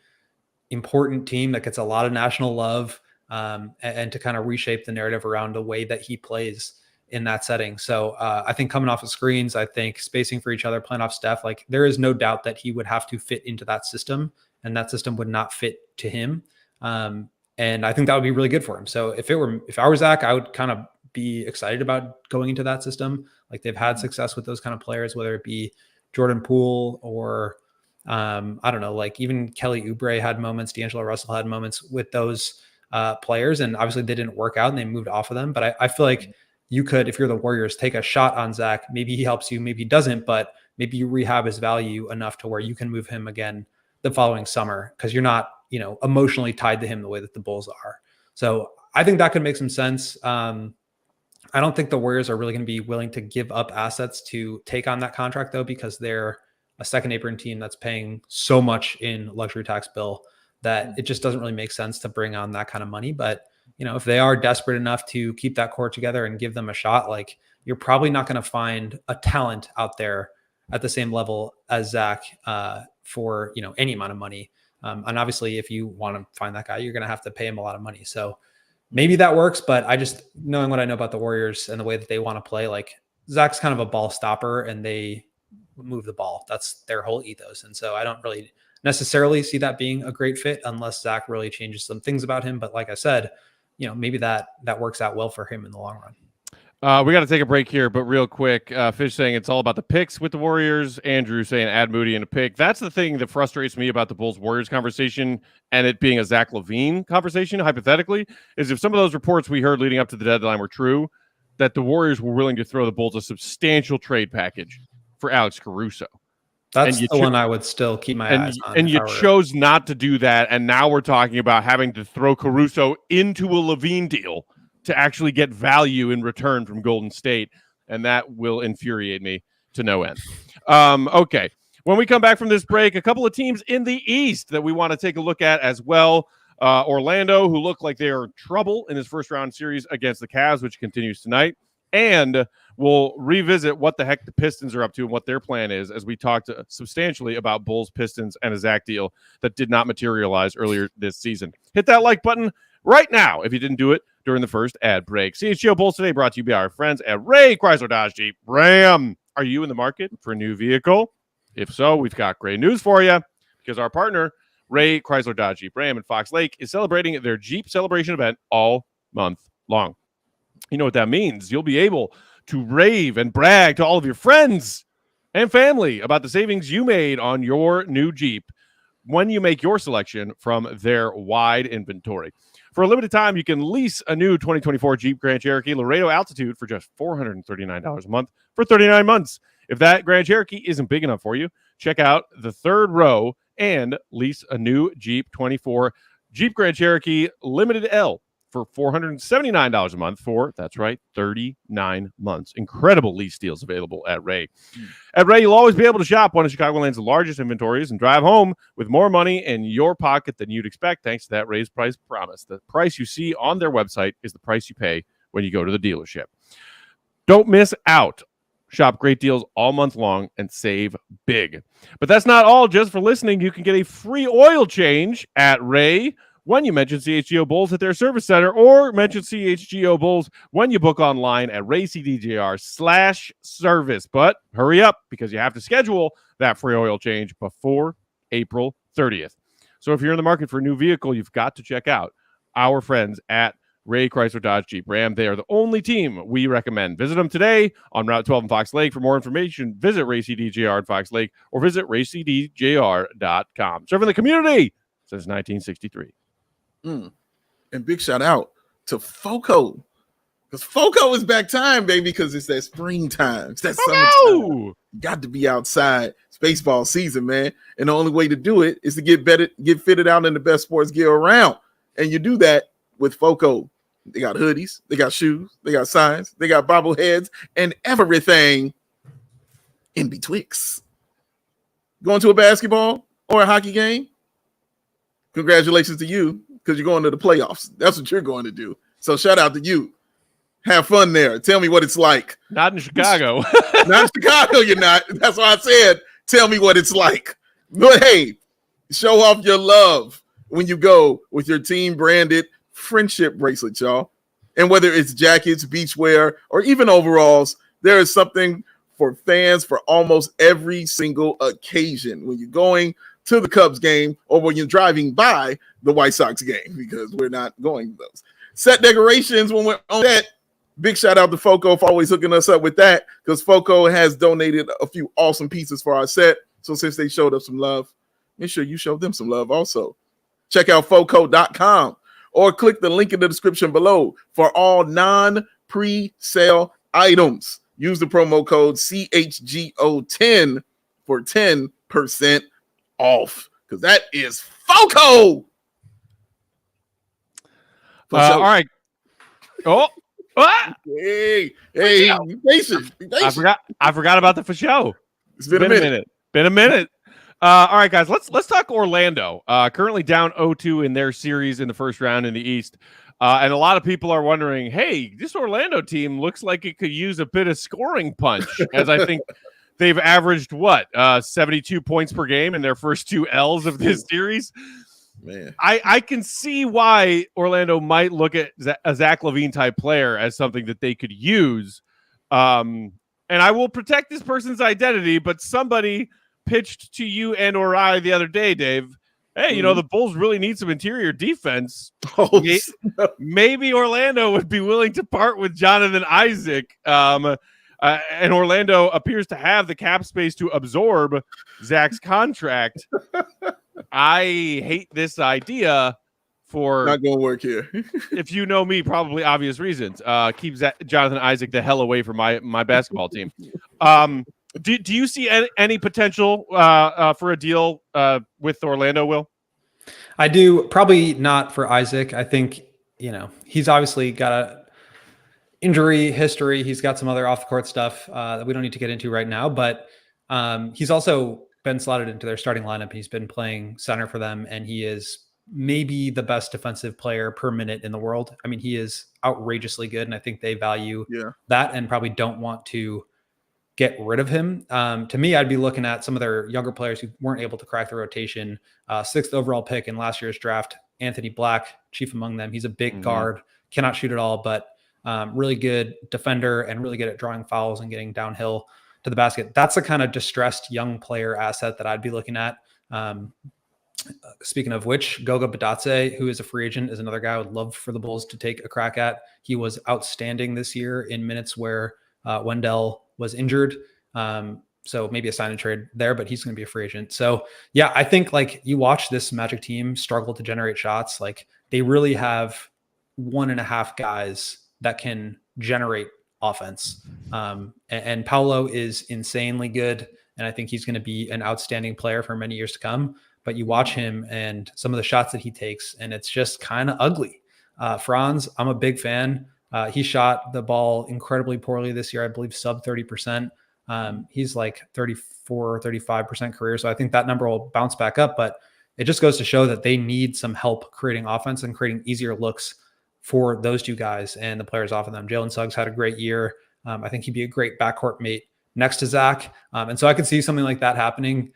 important team that gets a lot of national love, and to kind of reshape the narrative around the way that he plays in that setting. So I think coming off of screens, I think spacing for each other, playing off Steph, like there is no doubt that he would have to fit into that system, and that system would not fit to him. And I think that would be really good for him. So if I were Zach, I would kind of be excited about going into that system. Like they've had success with those kind of players, whether it be Jordan Poole or I don't know, like even Kelly Oubre had moments, D'Angelo Russell had moments with those players, and obviously they didn't work out and they moved off of them. But I feel like you could, if you're the Warriors, take a shot on Zach. Maybe he helps you, maybe he doesn't, but maybe you rehab his value enough to where you can move him again the following summer because you're not, emotionally tied to him the way that the Bulls are. So I think that could make some sense. I don't think the Warriors are really going to be willing to give up assets to take on that contract, though, because they're a second apron team that's paying so much in luxury tax bill that it just doesn't really make sense to bring on that kind of money. But, if they are desperate enough to keep that core together and give them a shot, like you're probably not going to find a talent out there at the same level as Zach for, any amount of money. And obviously, if you want to find that guy, you're going to have to pay him a lot of money. So maybe that works, but I just, knowing what I know about the Warriors and the way that they want to play, like Zach's kind of a ball stopper and they move the ball. That's their whole ethos. And so I don't really necessarily see that being a great fit unless Zach really changes some things about him. But like I said, maybe that works out well for him in the long run. We got to take a break here, but real quick, Fish saying it's all about the picks with the Warriors. Andrew saying add Moody in a pick. That's the thing that frustrates me about the Bulls-Warriors conversation and it being a Zach LaVine conversation, hypothetically, is if some of those reports we heard leading up to the deadline were true, that the Warriors were willing to throw the Bulls a substantial trade package for Alex Caruso. That's the one I would still keep my eyes on. And you chose not to do that, and now we're talking about having to throw Caruso into a LaVine deal to actually get value in return from Golden State, and that will infuriate me to no end. Okay, when we come back from this break, a couple of teams in the East that we want to take a look at as well. Orlando, who look like they are in trouble in his first-round series against the Cavs, which continues tonight. And we'll revisit what the heck the Pistons are up to and what their plan is as we talked substantially about Bulls, Pistons, and a Zach deal that did not materialize earlier this season. Hit that like button right now if you didn't do it during the first ad break. CHGO Bulls Today brought to you by our friends at Ray Chrysler Dodge Jeep Ram. Are you in the market for a new vehicle? If so, we've got great news for you because our partner, Ray Chrysler Dodge Jeep Ram in Fox Lake, is celebrating their Jeep celebration event all month long. You know what that means. You'll be able to rave and brag to all of your friends and family about the savings you made on your new Jeep when you make your selection from their wide inventory. For a limited time, you can lease a new 2024 Jeep Grand Cherokee Laredo Altitude for just $439 a month for 39 months. If that Grand Cherokee isn't big enough for you, check out the third row and lease a new Jeep 24 Jeep Grand Cherokee Limited L for $479 a month for, that's right, 39 months. Incredible lease deals available at Ray. At Ray, you'll always be able to shop one of Chicagoland's largest inventories and drive home with more money in your pocket than you'd expect thanks to that Ray's price promise. The price you see on their website is the price you pay when you go to the dealership. Don't miss out. Shop great deals all month long and save big. But that's not all. Just for listening, you can get a free oil change at Ray when you mention CHGO Bulls at their service center, or mention CHGO Bulls when you book online at raycdjr/service. But hurry up, because you have to schedule that free oil change before April 30th. So if you're in the market for a new vehicle, you've got to check out our friends at Ray Chrysler Dodge Jeep Ram. They are the only team we recommend. Visit them today on Route 12 in Fox Lake. For more information, visit RayCDJR at Fox Lake or visit raycdjr.com. Serving the community since 1963. And big shout out to FOCO, because FOCO is back time, baby, because it's that springtime. It's that summertime. Got to be outside. It's baseball season, man. And the only way to do it is to get fitted out in the best sports gear around. And you do that with FOCO. They got hoodies, they got shoes, they got signs, they got bobbleheads, and everything in betwixt. Going to a basketball or a hockey game? Congratulations to you, because you're going to the playoffs. That's what you're going to do. So shout out to you. Have fun there. Tell me what it's like. Not in Chicago. Not in Chicago, you're not. That's why I said, tell me what it's like. But hey, show off your love when you go with your team branded friendship bracelet, y'all. And whether it's jackets, beachwear, or even overalls, there is something for fans for almost every single occasion when you're going to the Cubs game or when you're driving by the White Sox game, because we're not going to those. Set decorations when we're on that. Big shout out to FOCO for always hooking us up with that, because FOCO has donated a few awesome pieces for our set. So since they showed us some love, make sure you show them some love also. Check out FOCO.com or click the link in the description below for all non-pre-sale items. Use the promo code CHGO10 for 10% off, because that is FOCO. All right. Oh, hey, be patient. I forgot about the for show. It's been a minute. Been a minute. All right, guys, let's talk Orlando. Currently down 0-2 in their series in the first round in the East. And a lot of people are wondering, hey, this Orlando team looks like it could use a bit of scoring punch, as I think they've averaged 72 points per game in their first two L's of this series. Man, I can see why Orlando might look at a Zach LaVine type player as something that they could use. And I will protect this person's identity, but somebody pitched to you and or I the other day, Dave. Hey, the Bulls really need some interior defense. Maybe Orlando would be willing to part with Jonathan Isaac. And Orlando appears to have the cap space to absorb Zach's contract. I hate this idea for not going to work here. If you know me, probably obvious reasons. Keep Jonathan Isaac the hell away from my basketball team. Do you see any potential for a deal with Orlando, Will? I do. Probably not for Isaac. I think, he's obviously got a injury history. He's got some other off the court stuff that we don't need to get into right now, but he's also been slotted into their starting lineup. He's been playing center for them, and he is maybe the best defensive player per minute in the world. I mean, he is outrageously good, and I think they value that and probably don't want to get rid of him. To me, I'd be looking at some of their younger players who weren't able to crack the rotation. 6th overall pick in last year's draft, Anthony Black, chief among them. He's a big guard, cannot shoot at all, but really good defender and really good at drawing fouls and getting downhill to the basket. That's the kind of distressed young player asset that I'd be looking at. Speaking of which, Goga Badatse, who is a free agent, is another guy I would love for the Bulls to take a crack at. He was outstanding this year in minutes where Wendell was injured. So maybe a sign and trade there, but he's going to be a free agent. So yeah, I think like you watch this Magic team struggle to generate shots. Like they really have 1.5 guys that can generate offense. And Paolo is insanely good. And I think he's going to be an outstanding player for many years to come. But you watch him and some of the shots that he takes, and it's just kind of ugly. Franz, I'm a big fan. He shot the ball incredibly poorly this year. I believe sub 30%. He's like 34, 35% career. So I think that number will bounce back up, but it just goes to show that they need some help creating offense and creating easier looks for those two guys and the players off of them. Jalen Suggs had a great year. I think he'd be a great backcourt mate next to Zach. And so I could see something like that happening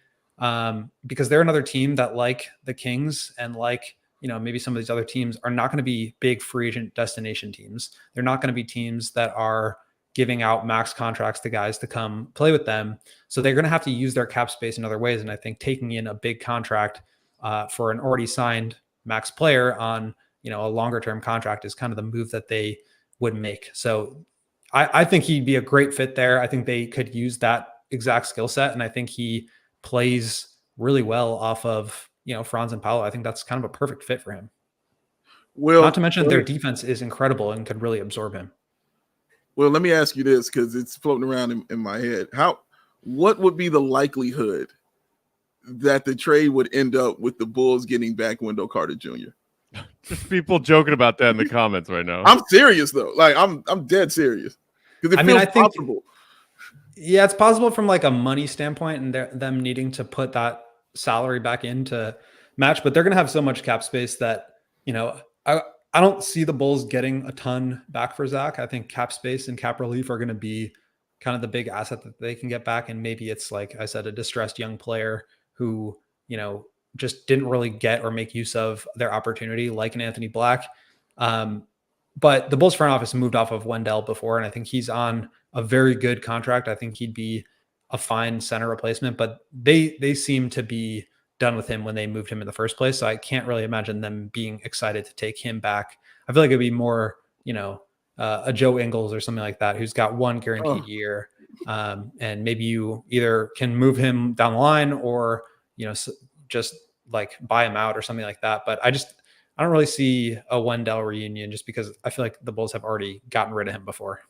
because they're another team that, like the Kings and like, maybe some of these other teams, are not going to be big free agent destination teams. They're not going to be teams that are giving out max contracts to guys to come play with them. So they're going to have to use their cap space in other ways. And I think taking in a big contract for an already signed max player on, a longer term contract is kind of the move that they would make. So I think he'd be a great fit there. I think they could use that exact skill set. And I think he plays really well off of, Franz and Paolo. I think that's kind of a perfect fit for him. Well, not to mention their defense is incredible and could really absorb him. Well, let me ask you this, because it's floating around in my head. What would be the likelihood that the trade would end up with the Bulls getting back Wendell Carter Jr.? Just people joking about that in the comments right now. I'm serious though. Like I'm dead serious. Because I think possible. Yeah, it's possible from like a money standpoint and them needing to put that salary back in to match, but they're going to have so much cap space that, I don't see the Bulls getting a ton back for Zach. I think cap space and cap relief are going to be kind of the big asset that they can get back. And maybe it's, like I said, a distressed young player who, just didn't really get or make use of their opportunity, like an Anthony Black. But the Bulls front office moved off of Wendell before, and I think he's on a very good contract. I think he'd be a fine center replacement, but they seem to be done with him when they moved him in the first place. So I can't really imagine them being excited to take him back. I feel like it'd be more, a Joe Ingles or something like that, who's got one guaranteed year. And maybe you either can move him down the line or, just like buy him out or something like that. But I don't really see a Wendell reunion just because I feel like the Bulls have already gotten rid of him before.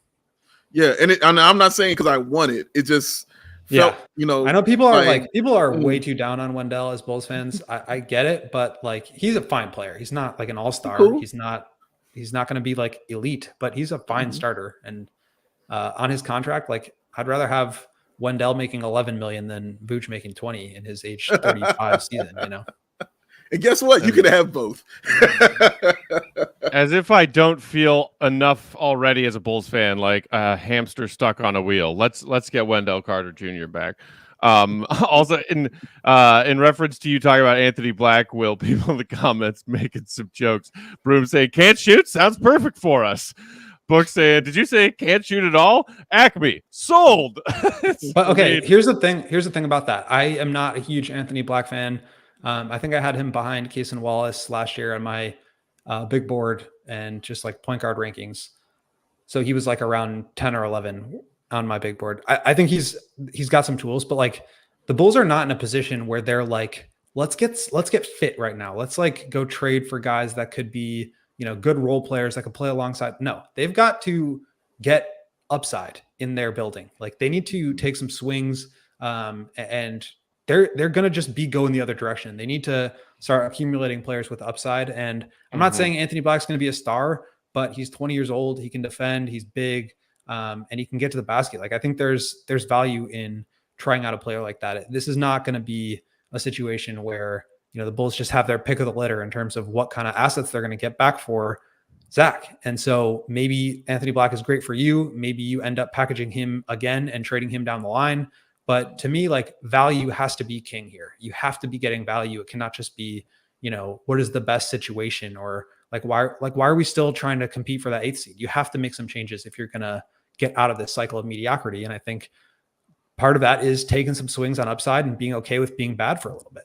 Yeah. And I'm not saying because I want it. It just felt, I know people are mm. way too down on Wendell as Bulls fans. I get it, but like, he's a fine player. He's not like an all-star. Cool. He's not going to be like elite, but he's a fine starter. And on his contract, like I'd rather have Wendell making 11 million than Vooch making 20 in his age 35 season, And guess what? You can have both. As if I don't feel enough already as a Bulls fan, like a hamster stuck on a wheel. Let's get Wendell Carter Jr. back. Also, in reference to you talking about Anthony Black, Will, people in the comments making some jokes. Broom saying, can't shoot? Sounds perfect for us. Book saying, did you say can't shoot at all? Acme, sold. But okay, here's the thing about that. I am not a huge Anthony Black fan. I think I had him behind Cason Wallace last year on my big board and just like point guard rankings. So he was like around 10 or 11 on my big board. I think he's got some tools, but like the Bulls are not in a position where they're like, let's get fit right now. Let's like go trade for guys that could be, good role players that could play alongside. No, they've got to get upside in their building. Like they need to take some swings and they're going to just be going the other direction. They need to start accumulating players with upside. And I'm not saying Anthony Black's going to be a star, but he's 20 years old. He can defend. He's big, and he can get to the basket. Like I think there's value in trying out a player like that. This is not going to be a situation where the Bulls just have their pick of the litter in terms of what kind of assets they're going to get back for Zach. And so maybe Anthony Black is great for you. Maybe you end up packaging him again and trading him down the line. But to me, like value has to be king here. You have to be getting value. It cannot just be, what is the best situation or why are we still trying to compete for that 8th seed? You have to make some changes if you're going to get out of this cycle of mediocrity. And I think part of that is taking some swings on upside and being okay with being bad for a little bit.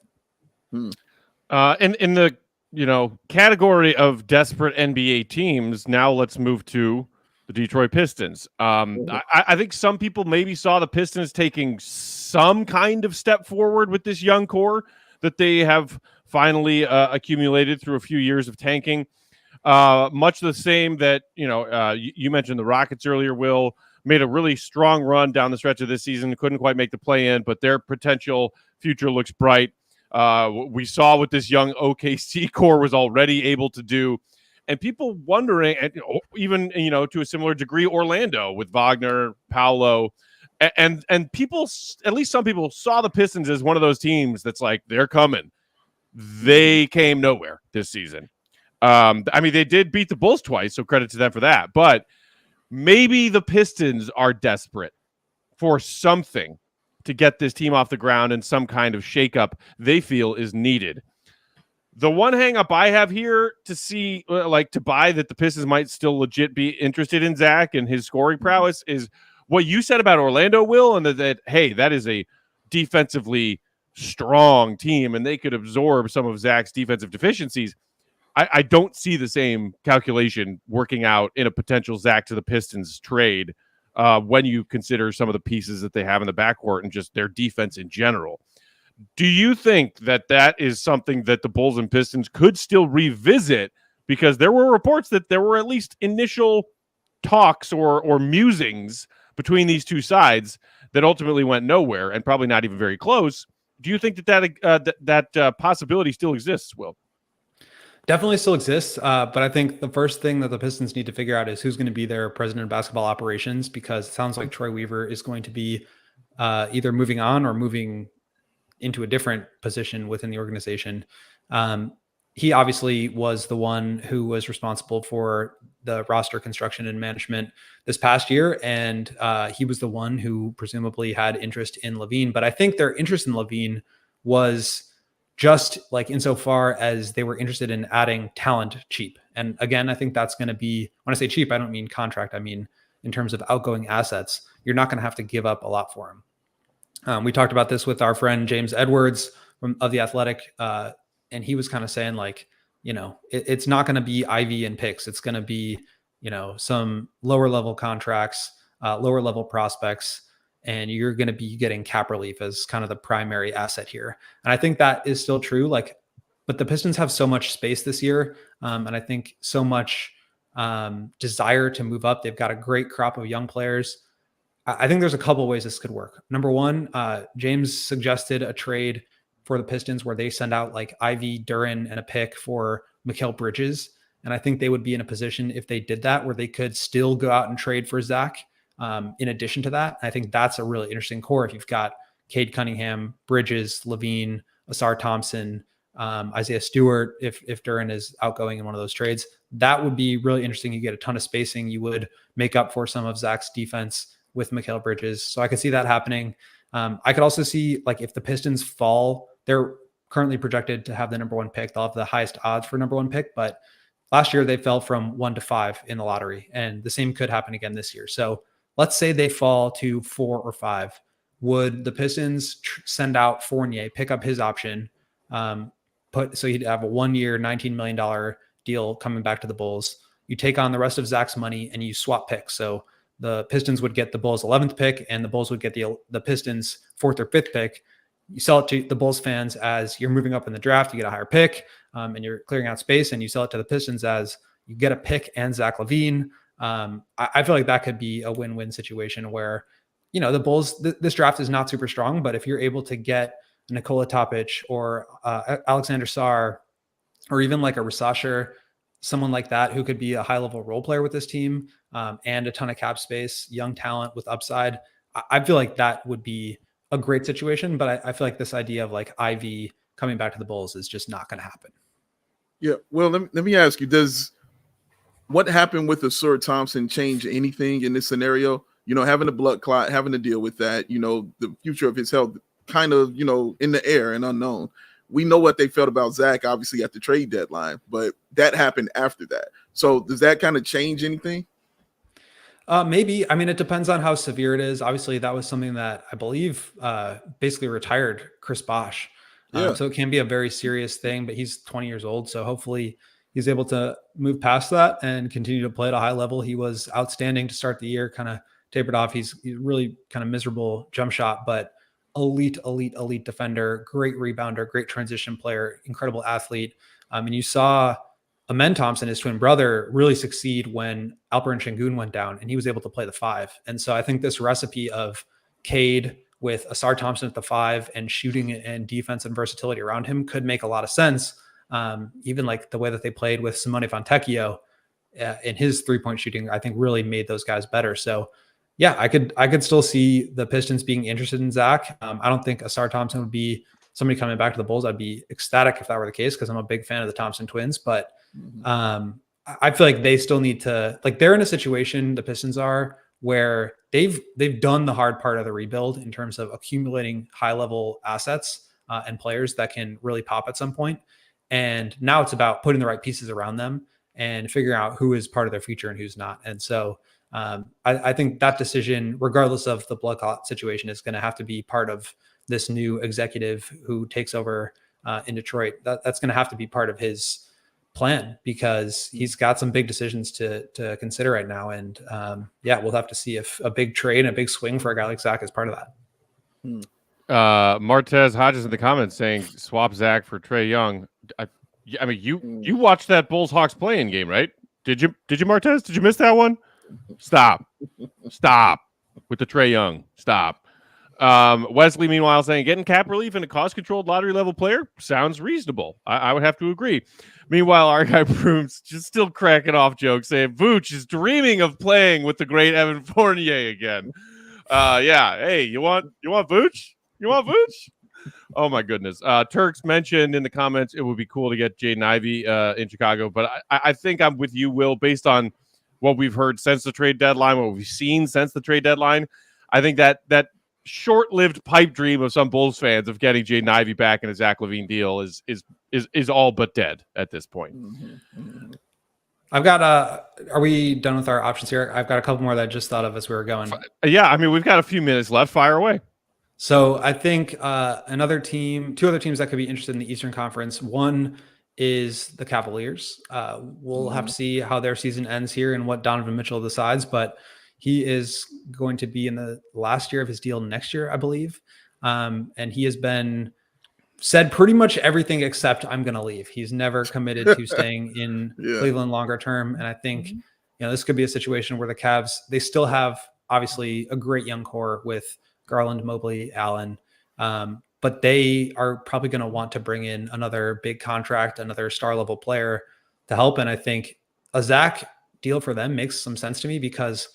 In the category of desperate NBA teams, now let's move to the Detroit Pistons. I think some people maybe saw the Pistons taking some kind of step forward with this young core that they have finally accumulated through a few years of tanking. Much the same that, you mentioned the Rockets earlier, Will, made a really strong run down the stretch of this season, couldn't quite make the play-in, but their potential future looks bright. We saw what this young OKC core was already able to do. And people wondering, and even, to a similar degree, Orlando with Wagner, Paolo, and people, at least some people, saw the Pistons as one of those teams that's like, they're coming. They came nowhere this season. They did beat the Bulls twice, so credit to them for that. But maybe the Pistons are desperate for something to get this team off the ground, and some kind of shakeup they feel is needed. The one hang up I have here to see, to buy that the Pistons might still legit be interested in Zach and his scoring prowess is what you said about Orlando, Will, and that hey, that is a defensively strong team and they could absorb some of Zach's defensive deficiencies. I don't see the same calculation working out in a potential Zach to the Pistons trade when you consider some of the pieces that they have in the backcourt and just their defense in general. Do you think that is something that the Bulls and Pistons could still revisit? Because there were reports that there were at least initial talks or musings between these two sides that ultimately went nowhere and probably not even very close. Do you think that possibility still exists, Will? Definitely still exists, but I think the first thing that the Pistons need to figure out is who's going to be their president of basketball operations, because it sounds like Troy Weaver is going to be either moving on or moving into a different position within the organization. He obviously was the one who was responsible for the roster construction and management this past year, and he was the one who presumably had interest in LaVine. But I think their interest in LaVine was just like insofar as they were interested in adding talent cheap. And again, I think that's going to be, when I say cheap, I don't mean contract. I mean, in terms of outgoing assets, you're not going to have to give up a lot for him. We talked about this with our friend James Edwards of The Athletic, and he was kind of saying it's not going to be Ivy and picks. It's going to be, some lower level contracts, lower level prospects, and you're going to be getting cap relief as kind of the primary asset here. And I think that is still true. But the Pistons have so much space this year, and I think so much desire to move up. They've got a great crop of young players. I think there's a couple ways this could work. Number one, James suggested a trade for the Pistons where they send out Ivy, Duren, and a pick for Mikal Bridges. And I think they would be in a position, if they did that, where they could still go out and trade for Zach. In addition to that, I think that's a really interesting core. If you've got Cade Cunningham, Bridges, LaVine, Asar Thompson, Isaiah Stewart, if Duren is outgoing in one of those trades, that would be really interesting. You get a ton of spacing. You would make up for some of Zach's defense with Mikal Bridges. So I could see that happening. I could also see if the Pistons fall, they're currently projected to have the number one pick. They'll have the highest odds for number one pick, but last year they fell from 1 to 5 in the lottery, and the same could happen again this year. So let's say they fall to 4 or 5. Would the Pistons send out Fournier, pick up his option, so he'd have a 1-year, $19 million deal coming back to the Bulls? You take on the rest of Zach's money and you swap picks. So the Pistons would get the Bulls' 11th pick and the Bulls would get the Pistons' 4th or 5th pick. You sell it to the Bulls fans as you're moving up in the draft, you get a higher pick, and you're clearing out space, and you sell it to the Pistons as you get a pick and Zach LaVine. I feel like that could be a win-win situation where, the Bulls, this draft is not super strong, but if you're able to get Nikola Topic or Alexander Sarr, or even a Rasasher, someone like that who could be a high-level role player with this team, and a ton of cap space, young talent with upside, I feel like that would be a great situation. But I feel like this idea of Ivy coming back to the Bulls is just not going to happen. Yeah. Well, let me ask you, does what happened with Asar Thompson change anything in this scenario? Having a blood clot, having to deal with that, the future of his health kind of, in the air and unknown. We know what they felt about Zach, obviously, at the trade deadline, but that happened after that. So does that kind of change anything? Maybe. I mean, it depends on how severe it is. Obviously, that was something that I believe basically retired Chris Bosh. Yeah. So it can be a very serious thing, but he's 20 years old. So hopefully he's able to move past that and continue to play at a high level. He was outstanding to start the year, kind of tapered off. He's really kind of miserable jump shot, but elite defender, great rebounder, great transition player, incredible athlete. And you saw Amen Thompson, his twin brother, really succeed when Alperen Şengün went down and he was able to play the 5. And so I think this recipe of Cade with Asar Thompson at the 5 and shooting and defense and versatility around him could make a lot of sense. Even like the way that they played with Simone Fontecchio in his 3-point shooting, I think really made those guys better. So yeah, I could still see the Pistons being interested in Zach. I don't think Asar Thompson would be somebody coming back to the Bulls. I'd be ecstatic if that were the case, because I'm a big fan of the Thompson twins, but I feel like they still need to, like, they're in a situation, the Pistons are, where they've done the hard part of the rebuild in terms of accumulating high level assets and players that can really pop at some point. And now it's about putting the right pieces around them and figuring out who is part of their future and who's not. And so I think that decision, regardless of the blood clot situation, is going to have to be part of this new executive who takes over in Detroit. That's going to have to be part of his plan, because he's got some big decisions to consider right now. And we'll have to see if a big trade and a big swing for a guy like Zach is part of that. Martez Hodges in the comments saying swap Zach for Trae Young. I mean, you watched that Bulls Hawks play-in game, right? Did you Martez? Did you miss that one? Stop with the Trae Young. Stop. Wesley, meanwhile, saying getting cap relief in a cost-controlled lottery-level player sounds reasonable. I would have to agree. Meanwhile, our guy Brooms just still cracking off jokes, saying Vooch is dreaming of playing with the great Evan Fournier again. Hey, you want Vooch? You want Vooch? Oh my goodness. Turks mentioned in the comments it would be cool to get Jaden Ivey in Chicago, but I think I'm with you, Will, based on what we've heard since the trade deadline, what we've seen since the trade deadline. I think that short-lived pipe dream of some Bulls fans of getting Jaden Ivey back in a Zach LaVine deal is all but dead at this point. I've got are we done with our options here? I've got a couple more that I just thought of as we were going. Yeah, I mean, we've got a few minutes left. Fire away. So I think two other teams that could be interested in the Eastern Conference. One is the Cavaliers. We'll have to see how their season ends here and what Donovan Mitchell decides, but he is going to be in the last year of his deal next year, I believe. And he has been said pretty much everything except I'm going to leave. He's never committed to staying in Cleveland longer term. And I think, this could be a situation where the Cavs, they still have obviously a great young core with Garland, Mobley, Allen. But they are probably going to want to bring in another big contract, another star level player to help. And I think a Zach deal for them makes some sense to me, because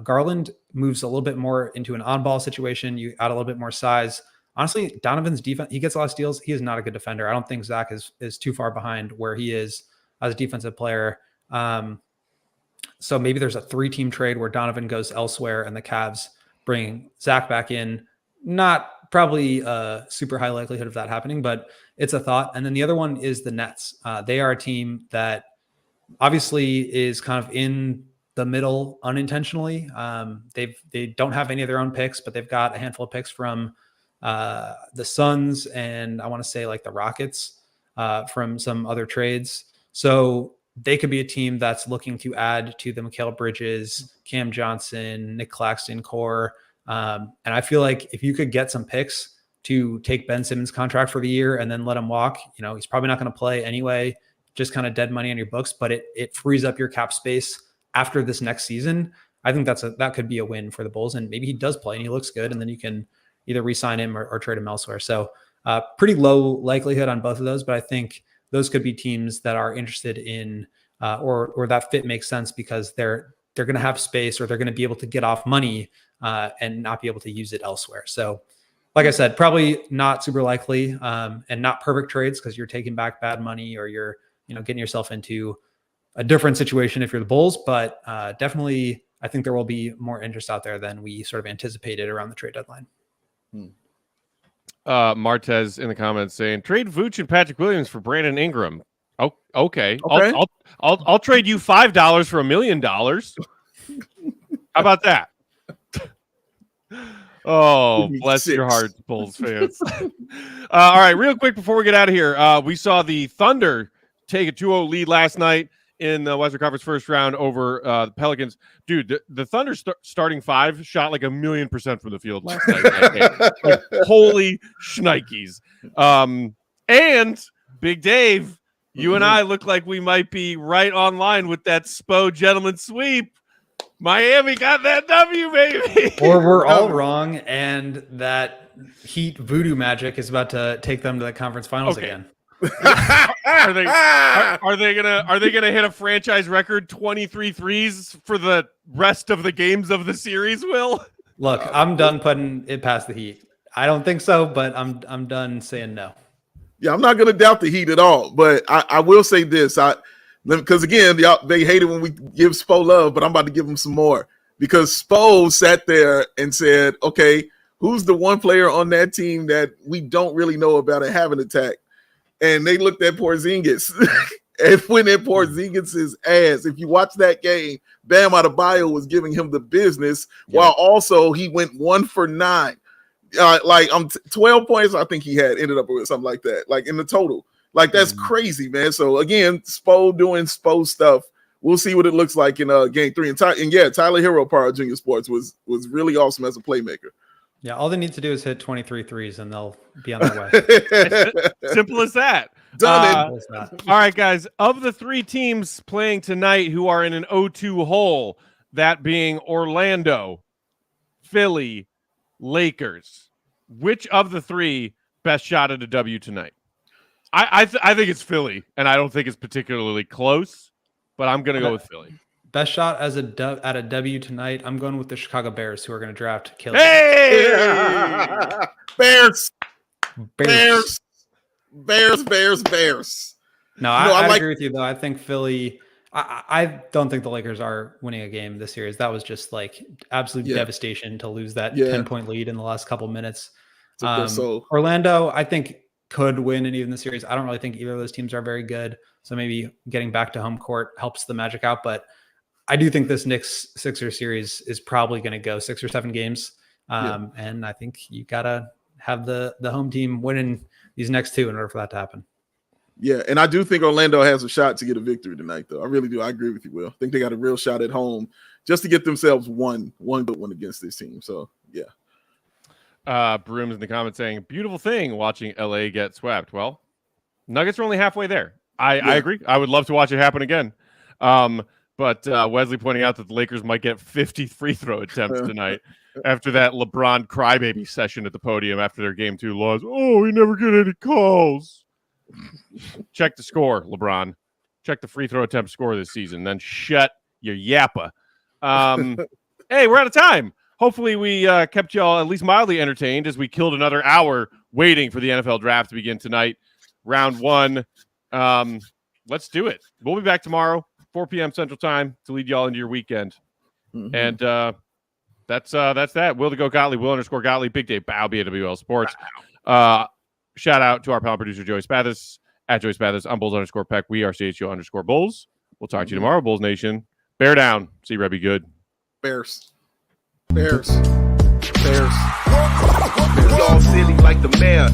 Garland moves a little bit more into an on-ball situation. You add a little bit more size. Honestly, Donovan's defense, he gets a lot of steals. He is not a good defender. I don't think Zach is too far behind where he is as a defensive player. So maybe there's a 3-team trade where Donovan goes elsewhere and the Cavs bring Zach back in. Not probably a super high likelihood of that happening, but it's a thought. And then the other one is the Nets. They are a team that obviously is kind of in the middle unintentionally. They don't have any of their own picks, but they've got a handful of picks from the Suns and I want to say like the Rockets from some other trades. So they could be a team that's looking to add to the Mikal Bridges, Cam Johnson, Nick Claxton core. And I feel like if you could get some picks to take Ben Simmons' contract for the year and then let him walk, he's probably not going to play anyway, just kind of dead money on your books, but it frees up your cap space after this next season. I think that could be a win for the Bulls, and maybe he does play and he looks good, and then you can either re-sign him or trade him elsewhere. So pretty low likelihood on both of those, but I think those could be teams that are interested in or that fit makes sense because they're going to have space, or they're going to be able to get off money and not be able to use it elsewhere. So like I said, probably not super likely and not perfect trades because you're taking back bad money or you're getting yourself into a different situation if you're the Bulls, but definitely I think there will be more interest out there than we sort of anticipated around the trade deadline. Martez in the comments saying trade Vooch and Patrick Williams for Brandon Ingram. Oh, okay. I'll trade you $5 for $1 million. How about that? Oh, bless your heart, Bulls fans. All right, real quick before we get out of here, we saw the Thunder take a 2-0 lead last night in the Western Conference first round over the Pelicans. Dude, the Thunder starting five shot like 1,000,000% from the field last night. Like, holy shnikes. And Big Dave, you and I look like we might be right on line with that Spo gentleman sweep. Miami got that W, baby. Or we're all wrong, and that Heat voodoo magic is about to take them to the conference finals again. Are they gonna hit a franchise record 23 threes for the rest of the games of the series? Will, look, I'm done putting it past the Heat. I don't think so, but I'm done saying no. Yeah, I'm not gonna doubt the Heat at all, but I will say this, because again, they hate it when we give Spo love, but I'm about to give them some more, because Spo sat there and said, okay, who's the one player on that team that we don't really know about and have an attack? And they looked at Porzingis and went at Porzingis' ass. If you watch that game, Bam Adebayo was giving him the business, while also he went 1 for 9. 12 points, I think he ended up with something like that, like in the total. Like, that's crazy, man. So, again, Spo doing Spo stuff. We'll see what it looks like in game 3. And Tyler Hero, Power Junior Sports, was really awesome as a playmaker. Yeah, all they need to do is hit 23 threes, and they'll be on their way. Simple as that. Done it. All right, guys. Of the 3 teams playing tonight who are in an 0-2 hole, that being Orlando, Philly, Lakers, which of the 3 best shot at a W tonight? I think it's Philly, and I don't think it's particularly close, but I'm going to go with Philly. Best shot at a W tonight, I'm going with the Chicago Bears, who are going to draft Caleb. Hey! Bears. No, I agree with you, though. I think Philly – I don't think the Lakers are winning a game this series. That was just like absolute devastation to lose that 10-point lead in the last couple minutes. Orlando, I think, could win and even the series. I don't really think either of those teams are very good. So maybe getting back to home court helps the Magic out. But I do think this Knicks-Sixers series is probably going to go 6 or 7 games. And I think you got to have the home team winning these next 2 in order for that to happen. Yeah, and I do think Orlando has a shot to get a victory tonight, though. I really do. I agree with you, Will. I think they got a real shot at home just to get themselves one good one against this team. So, yeah. Broom's in the comments saying, beautiful thing watching LA get swept. Well, Nuggets are only halfway there. I agree. I would love to watch it happen again. But Wesley pointing out that the Lakers might get 50 free throw attempts tonight after that LeBron crybaby session at the podium after their game 2 loss. Oh, we never get any calls. Check the score, LeBron. Check the free throw attempt score this season. Then shut your yappa. Hey, we're out of time. Hopefully we kept y'all at least mildly entertained as we killed another hour waiting for the NFL draft to begin tonight. Round 1. Let's do it. We'll be back tomorrow, 4 p.m. Central Time, to lead y'all into your weekend. And that's that. Will the Go Gottlieb, Will _ Gottlieb, Big Dave Bow, BAWL Sports. Shout out to our panel producer, Joey Spathis, at Joey Spathis, on Bulls _ Peck. We are CHGO _ Bulls. We'll talk to you tomorrow, Bulls Nation. Bear down. See Rebby good. Bears. We all silly like the mayor.